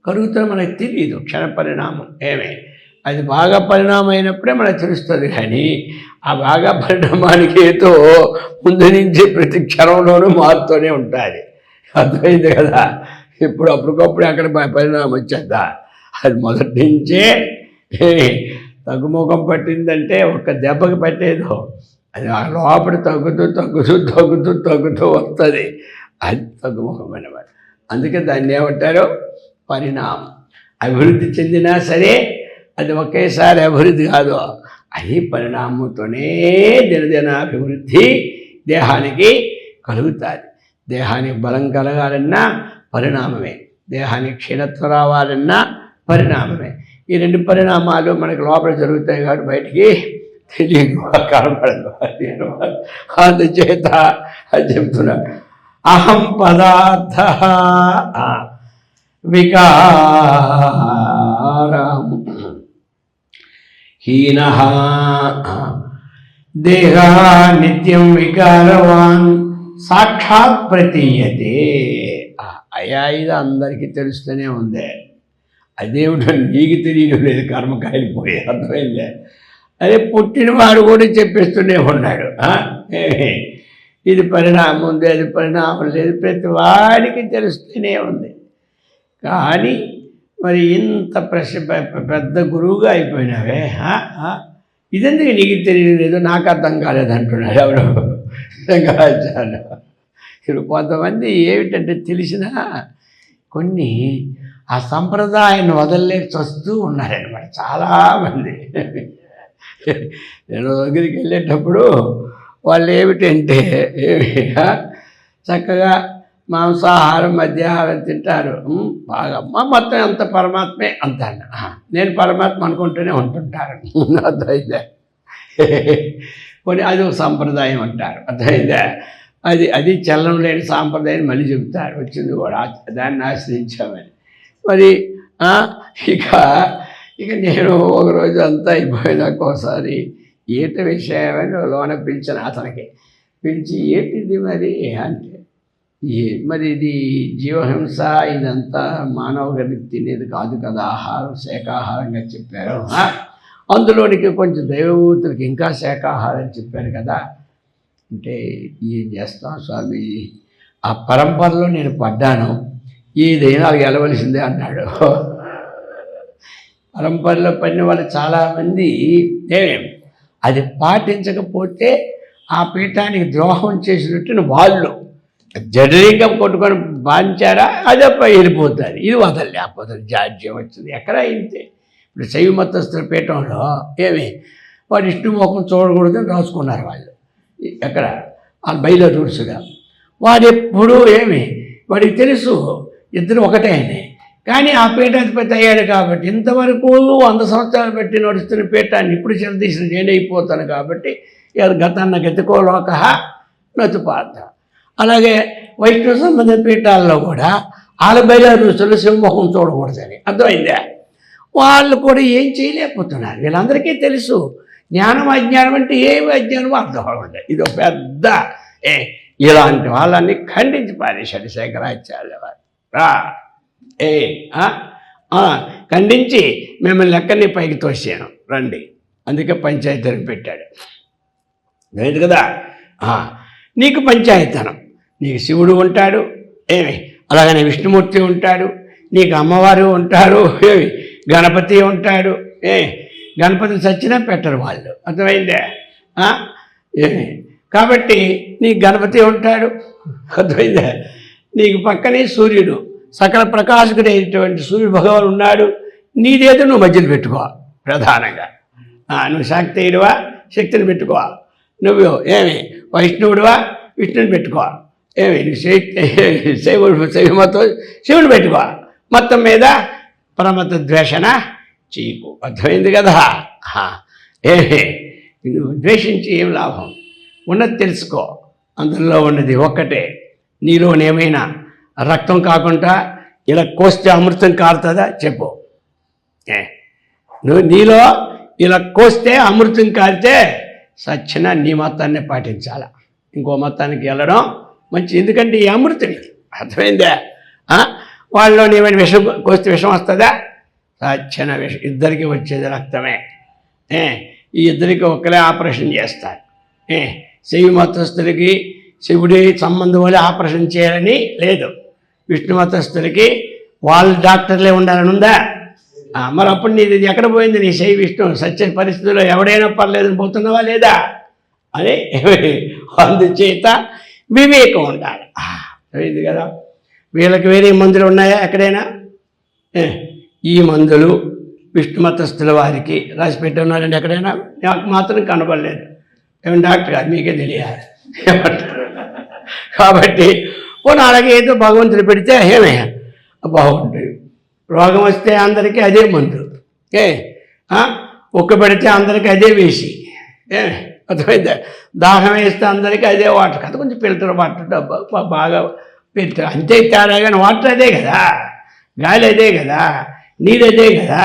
కలుగుతున్న మనకు తెలియదు. క్షణ పరిణామం అది బాగా పరిణామం అయినప్పుడే మనకు తెలుస్తుంది. కానీ ఆ బాగా పరిణామానికి ఏదో ముందు నుంచి ప్రతి క్షణంలోనూ మారుతూనే ఉంటుంది. అర్థమైంది కదా. ఇప్పుడు అప్పటికప్పుడు అక్కడ పరిణామం వచ్చేద్దా, అది మొదటి నుంచే తగ్గుముఖం పట్టిందంటే ఒక్క దెబ్బకి పట్టేదో, అది ఆ లోపల తగ్గుతూ తగ్గుతూ తగ్గుతూ తగ్గుతూ వస్తుంది. అది తగ్గుముఖం అన్నమాట. అందుకే దాన్ని ఏమంటారు, పరిణామం. అభివృద్ధి చెందినా సరే అది ఒకేసారి అభివృద్ధి కాదు, అది పరిణామంతోనే దినదినాభివృద్ధి దేహానికి కలుగుతుంది. దేహానికి బలం కలగాలన్నా పరిణామమే, దేహానికి క్షీణత్వం రావాలన్నా పరిణామమే. ఈ రెండు పరిణామాలు మనకి లోపల జరుగుతాయి కాబట్టి బయటికి తెలియదు, కనపడదు. అందుచేత అది చెప్తున్నాడు, అహం పదార్థ వికారం హీన దేహ నిత్యం వికారవాన్ సాక్షాత్ ప్రతీయతే. అయా ఇది అందరికీ తెలుస్తూనే ఉంది. అదేమిటో నీకు తెలియడం లేదు, కర్మకాయలు పోయి. అర్థమైందే. అదే పుట్టినవాడు కూడా చెప్పేస్తూనే ఉన్నాడు, ఇది పరిణామం ఉంది, అది పరిణామం లేదు, ప్రతి వాడికి తెలుస్తూనే ఉంది. కానీ మరి ఇంత పెద్ద గురువుగా అయిపోయినావే, ఇదెందుకు నీకు తెలియలేదు, నాకు అర్థం కాలేదంటున్నాడు ఎవరు, శంకరాచార్య. ఇప్పుడు కొంతమంది ఏమిటంటే తెలిసినా కొన్ని ఆ సంప్రదాయాన్ని వదలలేక వస్తూ ఉన్నారనమాట చాలామంది. నేను దగ్గరికి వెళ్ళేటప్పుడు వాళ్ళు ఏమిటంటే చక్కగా మాంసాహారం మధ్యాహారం తింటారు బాగా, మొత్తం అంత పరమాత్మే అంటాను, నేను పరమాత్మ అనుకుంటూనే ఉంటుంటారు. అర్థమైందా. కొన్ని అది ఒక సంప్రదాయం అంటారు. అర్థమైందా. అది చలనం లేని సాంప్రదాయాన్ని మళ్ళీ చెబుతారు, వచ్చింది కూడా దాన్ని ఆశ్రయించామని. మరి ఇక నేను ఒకరోజు అంతా అయిపోయినాక ఒకసారి ఏట విషయమని లోన పిలిచాను. అతనికి పిలిచి ఏంటిది మరి అంటే, మరి ఇది జీవహింస, ఇదంతా మానవ గతికి తినేది కాదు కదా, ఆహారం శాకాహారంగా చెప్పారు, అందులోనికి కొంచెం దైవభూతులకి ఇంకా శాకాహారం చెప్పారు కదా అంటే, ఏం చేస్తాం స్వామి, ఆ పరంపరలో నేను పడ్డాను, ఏదైనా గెలవలసిందే అన్నాడు. పరంపరలో పడిన వాళ్ళు చాలామంది అది పాటించకపోతే ఆ పీఠానికి ద్రోహం చేసినట్టు వాళ్ళు జడలింగం కొట్టుకొని బాధించారా, అదప్ప వెళ్ళిపోతుంది. ఇది వదలలేకపోతుంది, జాడ్యం వచ్చింది ఎక్కడ అయితే. ఇప్పుడు శైవ మతస్థుల పీఠంలో వాడు విష్ణుముఖం చూడకూడదని రాసుకున్నారు వాళ్ళు. ఎక్కడ ఆ బయలు రూల్స్గా. వాడు ఎప్పుడూ వాడికి తెలుసు ఇద్దరు ఒకటే అని, కానీ ఆ పీఠాధిపతి అయ్యాడు కాబట్టి ఇంతవరకు 100 సంవత్సరాలు పెట్టి నడుస్తున్న పీఠాన్ని ఇప్పుడు చిరదీసిన నేనైపోతాను కాబట్టి గతాన్న గతికో లోక నతుపార్థ. అలాగే వైష్ణవ సంబంధ పీఠాల్లో కూడా వాళ్ళ బయలుదేరులు సింహముఖం చూడకూడదని. అర్థమైందా. వాళ్ళు కూడా ఏం చేయలేకపోతున్నారు. వీళ్ళందరికీ తెలుసు జ్ఞానం అజ్ఞానం అంటే ఏమి అజ్ఞానమో అర్థం అవ్వదు. ఇది ఒక పెద్ద ఇలాంటి వాళ్ళని ఖండించి పారేశాడు శంకరాచార్య వారు. ఖండించి మిమ్మల్ని ఎక్కడిని పైకి తోసాను రండి, అందుకే పంచాయతీని పెట్టాడు. లేదు కదా. నీకు పంచాయతనం, నీకు శివుడు ఉంటాడు, అలాగనే విష్ణుమూర్తి ఉంటాడు, నీకు అమ్మవారు ఉంటారు, గణపతి ఉంటాడు. గణపతి చచ్చినా పెట్టరు వాళ్ళు. అర్థమైందే. కాబట్టి నీకు గణపతి ఉంటాడు. అర్థమైందే. నీకు పక్కనే సూర్యుడు, సకల ప్రకాశకుడైనటువంటి సూర్య భగవాన్ ఉన్నాడు. నీదేదో నువ్వు మధ్యలో పెట్టుకో ప్రధానంగా. నువ్వు శాక్తేయుడివా, శక్తిని పెట్టుకో. నువ్వు వైష్ణవుడివా, విష్ణుని పెట్టుకో. శైవమతం శివుని పెట్టుకో. మొత్తం మీద పరమత ద్వేషణ చేయకు. అర్థమైంది కదా. నువ్వు ద్వేషించి ఏం లాభం, ఉన్నది తెలుసుకో. అందులో ఉన్నది ఒక్కటే. నీలోనేమైనా రక్తం కాకుండా ఇలా కోస్తే అమృతం కారుతుందా చెప్పు. నువ్వు నీలో ఇలా కోస్తే అమృతం కారితే సచ్చిన నీ మతాన్ని పాటించాల, ఇంకో మతానికి వెళ్ళడం మంచి. ఎందుకంటే ఈ అమృతం. అర్థమైందా. వాళ్ళలో ఏమైనా విషం కోస్తే విషం వస్తుందా, తచ్చన విష ఇద్దరికి వచ్చేది రక్తమే. ఈ ఇద్దరికి ఒకరే ఆపరేషన్ చేస్తారు. శైవ మతస్థులకి శివుడి సంబంధం వల్ల ఆపరేషన్ చేయాలని లేదు, విష్ణు మతస్థులకి వాళ్ళ డాక్టర్లే ఉండాలని ఉందా? మరి అప్పుడు నీది ఎక్కడ పోయింది నీ శైవ విష్ణు? సత్య పరిస్థితుల్లో ఎవడైనా పర్లేదని పోతున్నావా లేదా అని. అందుచేత వివేకం ఉండాలి. అయింది కదా. వీళ్ళకి వేరే మందులు ఉన్నాయా ఎక్కడైనా? ఈ మందులు విష్ణు మతస్థుల వారికి రాసి పెట్టి ఉన్నారండి ఎక్కడైనా? నాకు మాత్రం కనబడలేదు. ఏమన్నా డాక్టర్ గారు మీకే తెలియాలి ఏమంటారు. కాబట్టి అలాగే ఏదో భగవంతుడు పెడితే ఏమయ్యా బాగుంటుంది. రోగం వస్తే అందరికీ అదే మందు, ఉక్క పెడితే అందరికీ అదే వేసి, అర్థమైందా? దాహం వేస్తే అందరికీ అదే వాటర్ కదా, కొంచెం ఫిల్టర్ వాటర్ డబ్బా బాగా ఫిల్టర్ అంతే తేడా. కానీ వాటర్ అదే కదా, గాలి అదే కదా, నీరు అదే కదా.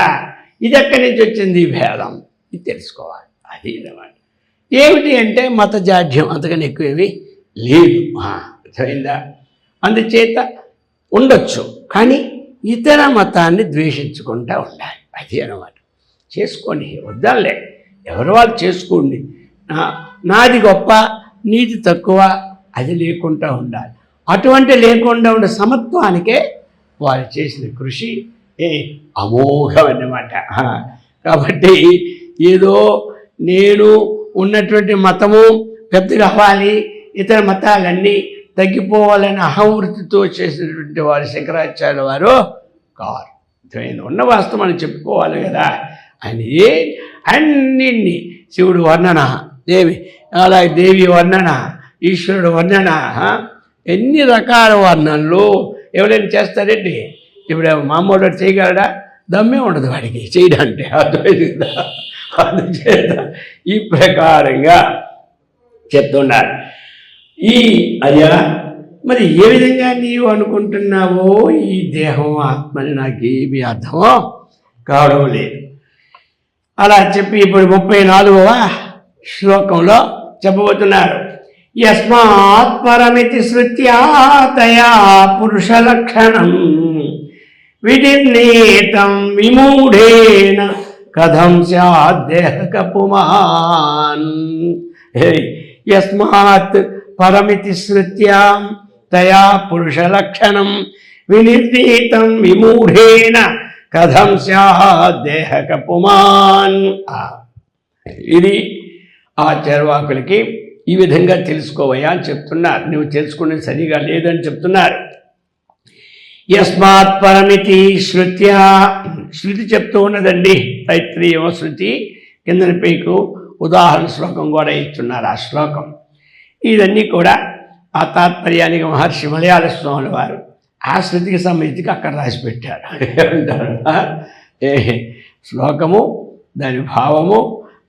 ఇది ఎక్కడి నుంచి వచ్చింది ఈ భేదం? ఇది తెలుసుకోవాలి. అది అన్నమాట. ఏమిటి అంటే మత జాడ్యం అంతకని ఎక్కువేమీ లేదు. అర్థమైందా? అందుచేత ఉండొచ్చు, కానీ ఇతర మతాన్ని ద్వేషించుకుంటూ ఉండాలి. అది అన్నమాట. చేసుకోండి, వద్దాలే, ఎవరు వాళ్ళు చేసుకోండి. నాది గొప్ప నీది తక్కువ అది లేకుండా ఉండాలి. అటువంటి లేకుండా ఉండే సమత్వానికే వారు చేసిన కృషి అమోఘం అన్నమాట. కాబట్టి ఏదో నేను ఉన్నటువంటి మతము పెద్దగా అవ్వాలి, ఇతర మతాలన్నీ తగ్గిపోవాలని అహంవృత్తితో చేసినటువంటి వారు శంకరాచార్య వారు కారు. ఉన్న వాస్తవం అని చెప్పుకోవాలి కదా. అని అన్నింటినీ శివుడు వర్ణన, అలాగే దేవి వర్ణన, ఈశ్వరుడు వర్ణన, ఎన్ని రకాల వర్ణనలు ఎవరైనా చేస్తారండి. ఇప్పుడు మామూలు చేయగలడా? దమ్మే ఉండదు వాడికి చేయడానికి. అర్థమైంది కదా. అందుచేత ఈ ప్రకారంగా చెప్తున్నారు. అయ్యా మరి ఏ విధంగా నీవు అనుకుంటున్నావో ఈ దేహం ఆత్మని నాకేమీ అర్థమో కావడం లేదు. అలా చెప్పి ఇప్పుడు 34వ శ్లోకంలో చెప్పబోతున్నారు. యస్మాత్ పరమితి శృత్యా తయా పురుష లక్షణం విడిర్ణీతం విమూఢేన కథం స్యాద్దేహక పుమాన్. యస్మాత్ పరమితి శృత్యా తయా పురుష లక్షణం వినిర్ణీతం విమూఢేన కథం స్యాద్దేహక పుమాన్. ఇది ఆ చర్వాకులకి ఈ విధంగా తెలుసుకోవయ్యా అని చెప్తున్నారు. నువ్వు తెలుసుకునేది సరిగా లేదని చెప్తున్నారు. యస్మాత్ పరమితి శృత్యా, శృతి చెప్తూ ఉన్నదండి. తైత్రీయ శృతి కిందని పైకు ఉదాహరణ శ్లోకం కూడా ఇస్తున్నారు. ఆ శ్లోకం ఇవన్నీ కూడా ఆ తాత్పర్యానికి మహర్షి మలయాళ స్వాముల వారు ఆ శృతికి సంబంధించి అక్కడ రాసి పెట్టారు. శ్లోకము దాని భావము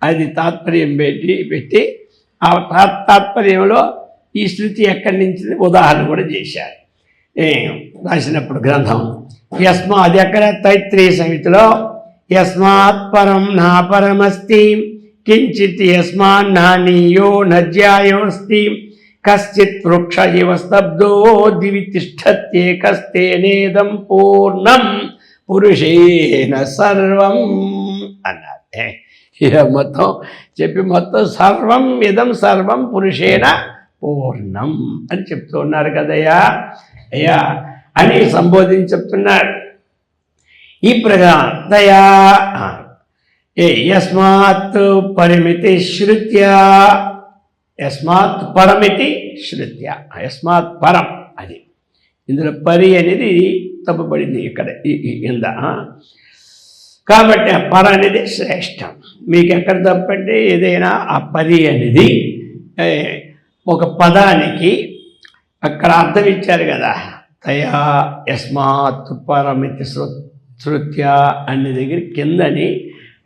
అది తాత్పర్యం పెట్టి ఆ తాత్పర్యంలో ఈ శృతి ఎక్కడి నుంచి ఉదాహరణ కూడా చేశారు రాసినప్పుడు గ్రంథం. అది ఎక్కడ? తైత్రీయ సంహితలో యస్మాత్ పరం నా పరమస్తి కించిత్ యస్మాన్నీయో నజ్యాయోస్తి కశ్చిత్ వృక్ష ఇవ స్తబ్దో దివి తిష్టత్యేకస్తేనేదం పూర్ణం పురుషేణ సర్వం అన్నారు. ఇక మొత్తం చెప్పి మొత్తం సర్వం ఇదం సర్వం పురుషేణ పూర్ణం అని చెప్తూ ఉన్నారు కదయ్యా అయ్యా అని సంబోధించి చెప్తున్నారు. ఈ ప్రకారం దయా యస్మాత్ పరిమితి శృత్యా, యస్మాత్ పరమితి శృత్యా, యస్మాత్ పరం అది ఇందులో పరి అనేది తప్పబడింది ఇక్కడ ఇంద. కాబట్టి ఆ పర అనేది శ్రేష్టం. మీకు ఎక్కడ తప్పంటే ఏదైనా ఆ పరి అనేది ఒక పదానికి అక్కడ అర్థం ఇచ్చారు కదా. తయా యస్మాత్ పరమితి శృత్యా అనే దగ్గర కిందని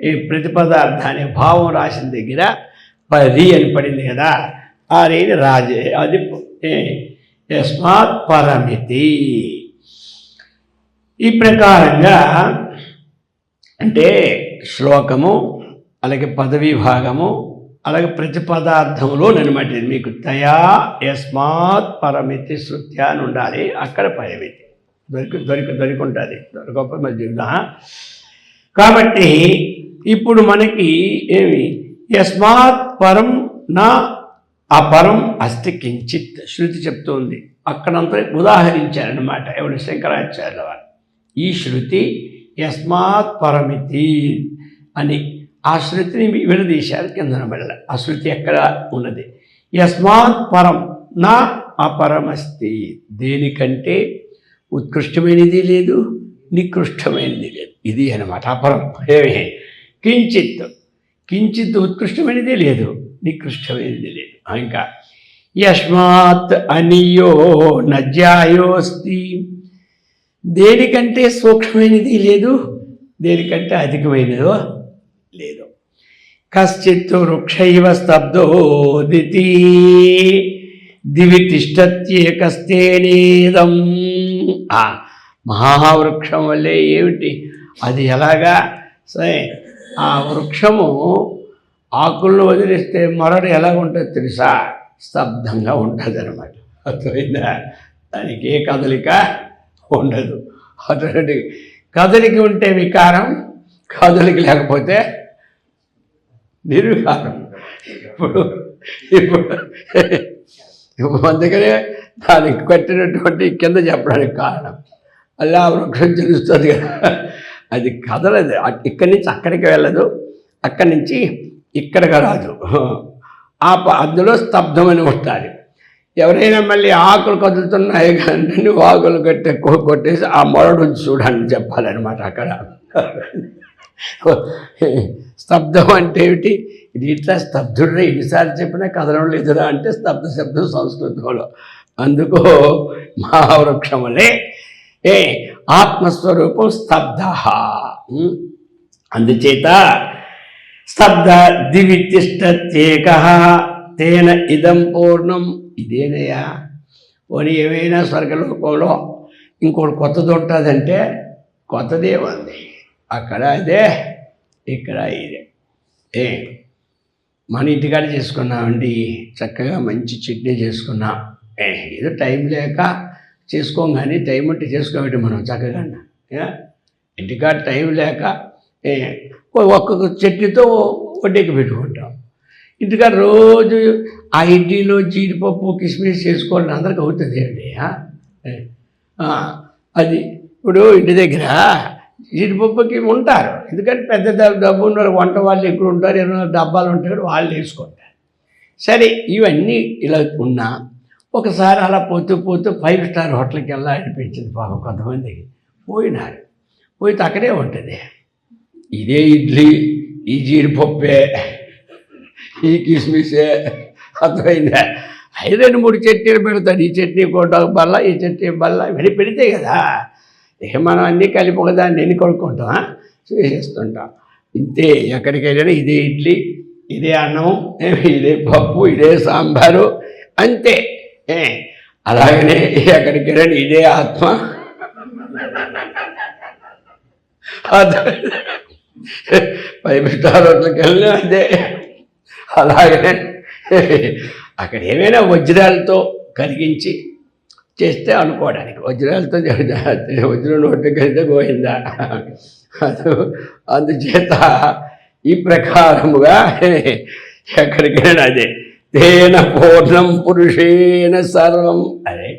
ఈ ప్రతిపదార్థాన్ని భావం రాసిన దగ్గర పరి అని పడింది కదా. ఆ రేని రాజే అది యస్మాత్ పరమితి. ఈ ప్రకారంగా అంటే శ్లోకము అలాగే పదవీ భాగము అలాగే ప్రతిపదార్థంలో అనమాట. మీకు తయా యస్మాత్ పరమితి శృత్య అని ఉండాలి. అక్కడ పరిమితి దొరికి ఉంటుంది. దొరకకపోతే మరి చెప్దా. కాబట్టి ఇప్పుడు మనకి ఏమి యస్మాత్ పరం నా అపరం అస్తి కించిత్ శృతి చెప్తోంది. అక్కడంతా ఉదాహరించారనమాట ఎవరు శంకరాచార్యుల వారు. ఈ శృతి యస్మాత్ పరమితి అని ఆ శృతిని విడదీశారు కిందన వెళ్ళ. ఆ శృతి ఎక్కడ ఉన్నది? యస్మాత్ పరం నా అపరమస్తి, దేనికంటే ఉత్కృష్టమైనది లేదు, నికృష్టమైనది లేదు. ఇది అనమాట అపరం. ఏమి కించిత్ ఉత్కృష్టమైనది లేదు, నికృష్టమైనది లేదు. ఇంకా యస్మాత్ అనియో నజ్యాయోస్తి, దేనికంటే సూక్ష్మమైనది లేదు, దేనికంటే అధికమైనదో లేదు. కశ్చిత్ వృక్షైవ స్తబ్దోదితి దివి తిష్టత్యేకస్తేనేదం. మహావృక్షం వల్లే ఏమిటి అది ఎలాగా? సరే, ఆ వృక్షము ఆకులను వదిలిస్తే మరొకటి ఎలా ఉంటుంది తెలుసా? స్తబ్దంగా ఉంటుంది అనమాట. అర్థమైందా? దానికి ఏ కదలిక ఉండదు. అటువంటి కదలిక ఉంటే వికారం, కదలిక లేకపోతే నిర్వికారం. ఇప్పుడు అందుకనే దానికి కట్టినటువంటి కింద చెప్పడానికి కారణం అలా వృక్షం తెలుస్తుంది కదా, అది కదలదు. ఇక్కడి నుంచి అక్కడికి వెళ్ళదు, అక్కడి నుంచి ఇక్కడికి రాదు. అందులో స్తబ్దమని ఉంటారు. ఎవరైనా మళ్ళీ ఆకులు కదులుతున్నాయి కానీ ఆకులు కొట్టేసి ఆ మొరడు చూడండి చెప్పాలన్నమాట. అక్కడ స్తబ్దం అంటే ఏమిటి? ఇది ఇట్లా స్తబ్దుడురా ఎన్నిసార్లు చెప్పినా కదలడం లేదురా అంటే స్తబ్ద శబ్దం సంస్కృతంలో. అందుకు మహావృక్షములే ఆత్మస్వరూపం స్తబ్ద. అందుచేత స్తబ్ద దివి తిష్టత్యేక తేన ఇదం పూర్ణం. ఇదేనయ్యా. పోనీ ఏమైనా స్వర్గలోకంలో ఇంకోటి కొత్తది ఉంటుందంటే కొత్తదేముంది? అక్కడ అదే, ఇక్కడ ఇదే. మన ఇంటికాడ చేసుకున్నామండి, చక్కగా మంచి చట్నీ చేసుకున్నాం. ఏదో టైం లేక చేసుకోం, కానీ టైం ఉంటే చేసుకోబెట్టి మనం చక్కగా ఇంటికాడ టైం లేక ఒక్కొక్క చట్నీతో వడ్డీకి పెట్టుకుంటాం. ఇంటికాడ రోజు ఆ ఇడ్లీలో జీడిపప్పు కిస్మిస్ చేసుకోవాలని అందరికి అవుతుంది అండి. అది ఇప్పుడు ఇంటి దగ్గర జీడిపప్పుకి ఉంటారు, ఎందుకంటే పెద్ద డబ్బు ఉన్నారు, వంట వాళ్ళు ఎక్కువ ఉంటారు, 20 డబ్బాలు ఉంటారు, వాళ్ళు వేసుకుంటారు. సరే, ఇవన్నీ ఇలా ఉన్నా ఒకసారి అలా పోతూ 5 స్టార్ హోటల్కి అనిపించింది పాపం కొంతమందికి. పోయినారు, పోయితే అక్కడే ఉంటుంది ఇదే ఇడ్లీ, ఈ జీడిపప్పే, ఈ కిస్మిసే. అర్థమైందా? 2-3 చట్నీలు పెడతాడు. ఈ చట్నీ కోట బల్ల, ఈ చట్నీ బల్ల, ఇవన్నీ పెడితే కదా ఇక మనం అన్నీ కలిపి ఒకదాన్ని ఎన్ని కొనుక్కుంటాం, చేసేస్తుంటాం. ఇంతే, ఎక్కడికి వెళ్ళినా ఇదే ఇడ్లీ, ఇదే అన్నం, ఇదే పప్పు, ఇదే సాంబారు, అంతే. అలాగనే ఎక్కడికి వెళ్ళినా ఇదే ఆత్మ. 5 స్టార్ హోటల్కి వెళ్ళినా అదే. అలాగనే అక్కడ ఏమైనా వజ్రాలతో కరిగించి చేస్తే అనుకోవడానికి, వజ్రాలతో వజ్రం నోటి కలిగితే గోయిందా. అందుచేత ఈ ప్రకారముగా ఎక్కడికైనా అదే. తేన పూర్ణం పురుషేణ సర్వం. అదే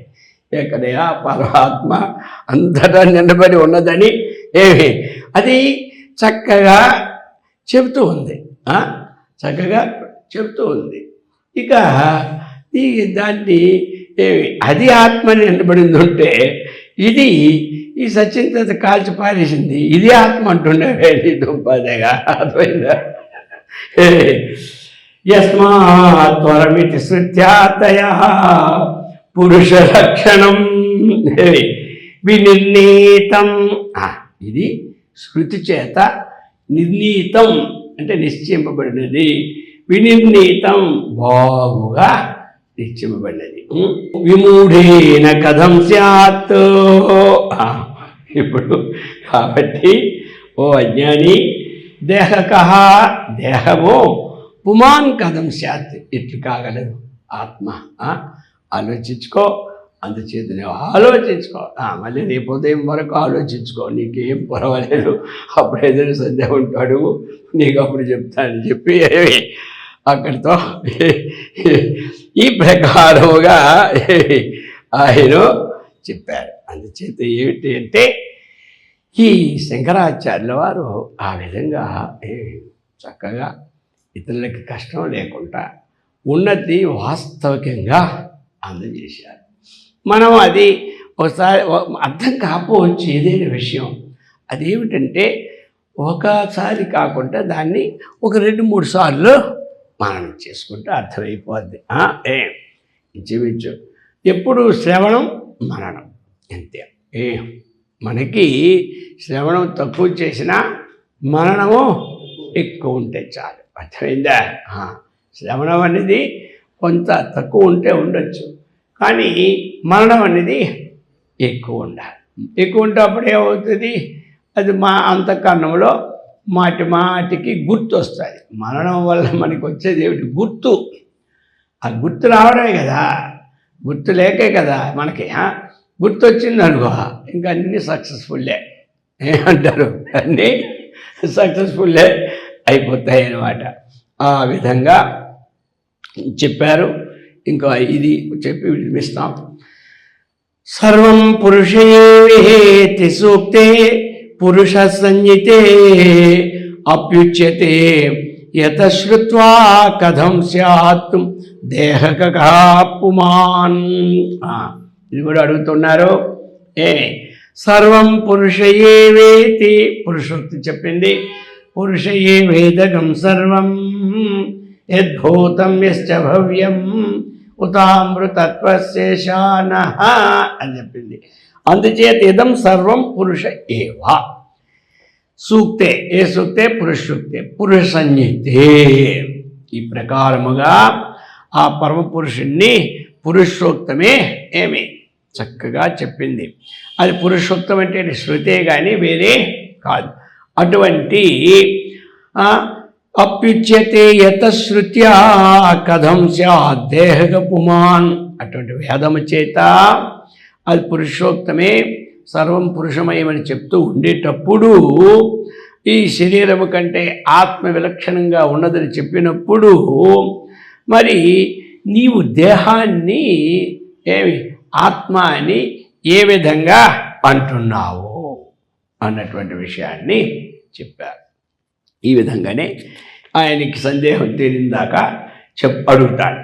ఎక్కడయా పరమాత్మ అంతటా నిండబడి ఉన్నదని అది చక్కగా చెబుతూ ఉంది, చక్కగా చెబుతూ ఉంది. ఇక దాన్ని అది ఆత్మని నిండబడింది ఉంటే ఇది ఈ సచిన్ కాల్చి పారేసింది, ఇది ఆత్మ అంటుండే దుంపదేగా. అర్థమైందా? యస్మాత్వరమితి శృత్యాతయ పురుష లక్షణం వినిర్ణీతం. ఇది శృతి చేత నిర్ణీతం అంటే నిశ్చయింపబడినది, వినిర్ణీతం బాగుగా నిశ్చయింపబడినది. విమూఢేన కథం స్యాత్. ఇప్పుడు కాబట్టి ఓ అజ్ఞాని, దేహకః దేహమో పుమాన్ కథం స్యాత్, ఎట్లు కాగలదు ఆత్మ? ఆలోచించుకో. అందుచేత నువ్వు ఆలోచించుకో, మళ్ళీ రేపు ఉదయం వరకు ఆలోచించుకో, నీకేం పర్వాలేదు, అప్పుడు ఏదైనా సందేహం ఉంటాడు నీకు అప్పుడు చెప్తానని చెప్పి అక్కడితో ఈ ప్రకారముగా ఆయన చెప్పారు. అందుచేత ఏమిటి అంటే ఈ శంకరాచార్యుల వారు ఆ విధంగా చక్కగా ఇతరులకి కష్టం లేకుండా ఉన్నతి వాస్తవికంగా అందజేశారు. మనం అది ఒకసారి అర్థం కాకపోవచ్చు ఏదైనా విషయం, అదేమిటంటే ఒకసారి కాకుండా దాన్ని ఒక 2-3 సార్లు మననం చేసుకుంటే అర్థమైపోద్ది. ఇంచుమించు ఎప్పుడు శ్రవణం మననం అంతే. మనకి శ్రవణం తక్కువ చేసినా మననము ఎక్కువ ఉంటే చాలు. అర్థమైందా? శ్రవణం అనేది కొంత తక్కువ ఉంటే ఉండొచ్చు, కానీ మరణం అనేది ఎక్కువ ఉండాలి. ఎక్కువ ఉంటే అప్పుడు ఏమవుతుంది, అది మా అంతఃకరణంలో మాటికి గుర్తు వస్తుంది. మరణం వల్ల మనకి వచ్చేది ఏమిటి? గుర్తు. ఆ గుర్తు రావడమే కదా, గుర్తు లేకే కదా మనకి. గుర్తు వచ్చింది అనుకో, ఇంకా అన్నీ సక్సెస్ఫుల్లే. ఏమంటారు? అన్నీ సక్సెస్ఫుల్లే అయిపోతాయి అన్నమాట. ఆ విధంగా చెప్పారు. ఇంకా ఇది చెప్పి వినిపిస్తాం. సర్వం పురుషేవేతి సూక్తే పురుష సంహితే అప్యుచ్యతే యత శ్రుత్వా కథం స్యాత్ దేహకః పుమాన్. ఇది కూడా అడుగుతున్నారు. సర్వం పురుషయేవేతి, పురుషోక్తి చెప్పింది. పురుషయే వేదగం సర్వం యద్భూతం యశ్చ భవ్యం ఉతామృతత్వశేషానః అని చెప్పింది. అందుచేత ఇదం సర్వం పురుష ఏవ. సూక్తే, ఏ సూక్తే? పురుష సూక్తే, పురుష సంహితే. ఈ ప్రకారముగా ఆ పరమ పురుషుణ్ణి పురుషోక్తమే ఏమి చక్కగా చెప్పింది. అది పురుషోక్తం అంటే శృతే కానీ వేరే కాదు. అటువంటి అప్యుచ్యతే యత శృత్యా కథం స్యాత్ దేహక పుమాన్. అటువంటి వేదము చేత అది పురుషోక్తమే, సర్వం పురుషమయమని చెప్తూ ఉండేటప్పుడు ఈ శరీరము కంటే ఆత్మ విలక్షణంగా ఉన్నదని చెప్పినప్పుడు మరి నీవు దేహాన్ని ఏమి ఆత్మ అని ఏ విధంగా అంటున్నావు అన్నటువంటి విషయాన్ని చెప్పారు. ఈ విధంగానే ఆయనకి సందేహం తీరిందాకా అడుగుతాడు.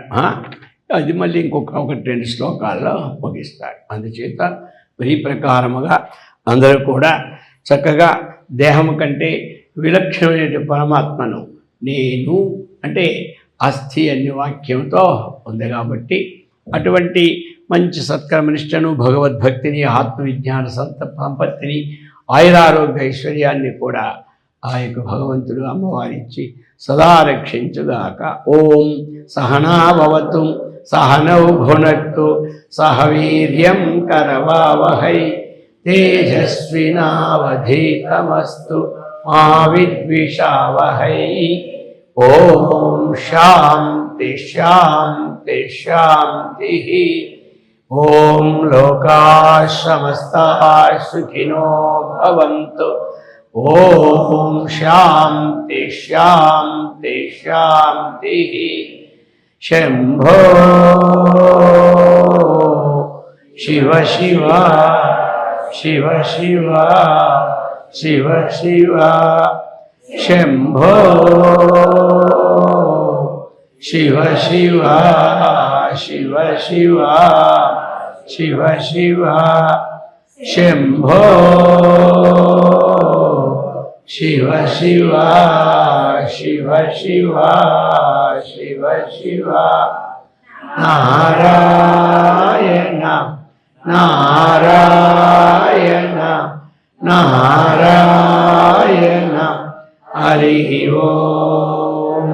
అది మళ్ళీ ఇంకొక 1-2 శ్లోకాల్లో ముగిస్తాడు. అందుచేత ఈ ప్రకారముగా అందరూ కూడా చక్కగా దేహము కంటే విలక్షణమైన పరమాత్మను నేను అంటే అస్థి అనే వాక్యంతో ఉంది కాబట్టి అటువంటి మంచి సత్కర్మనిష్టను, భగవద్భక్తిని, ఆత్మవిజ్ఞాన సంపత్తిని, ఆయురారోగ్య ఐశ్వర్యాన్ని కూడా ఆ యొక్క భగవంతుడు అమ్మవారిచ్చి సదా రక్షించుగాక. ఓం సహనాభవతు సహనౌ భునక్తు సహ వీర్యం కరవావహై తేజస్వినావధీతమస్తు మా విద్విషావహై. ఓం శాంతి శాంతి శాంతి. ఓం లోకాః సమస్తాః సుఖినో భవంతు. ఓం శాంతి శాంతి శాంతి. శంభో శివ శివ శివ శివ శివ శివ. శంభో శివ శివ శివ శివ శివ శివ. శంభో శివ శివ శివ శివ శివ శివ. నారాయణ నారాయణ నారాయణ. హరి ఓం.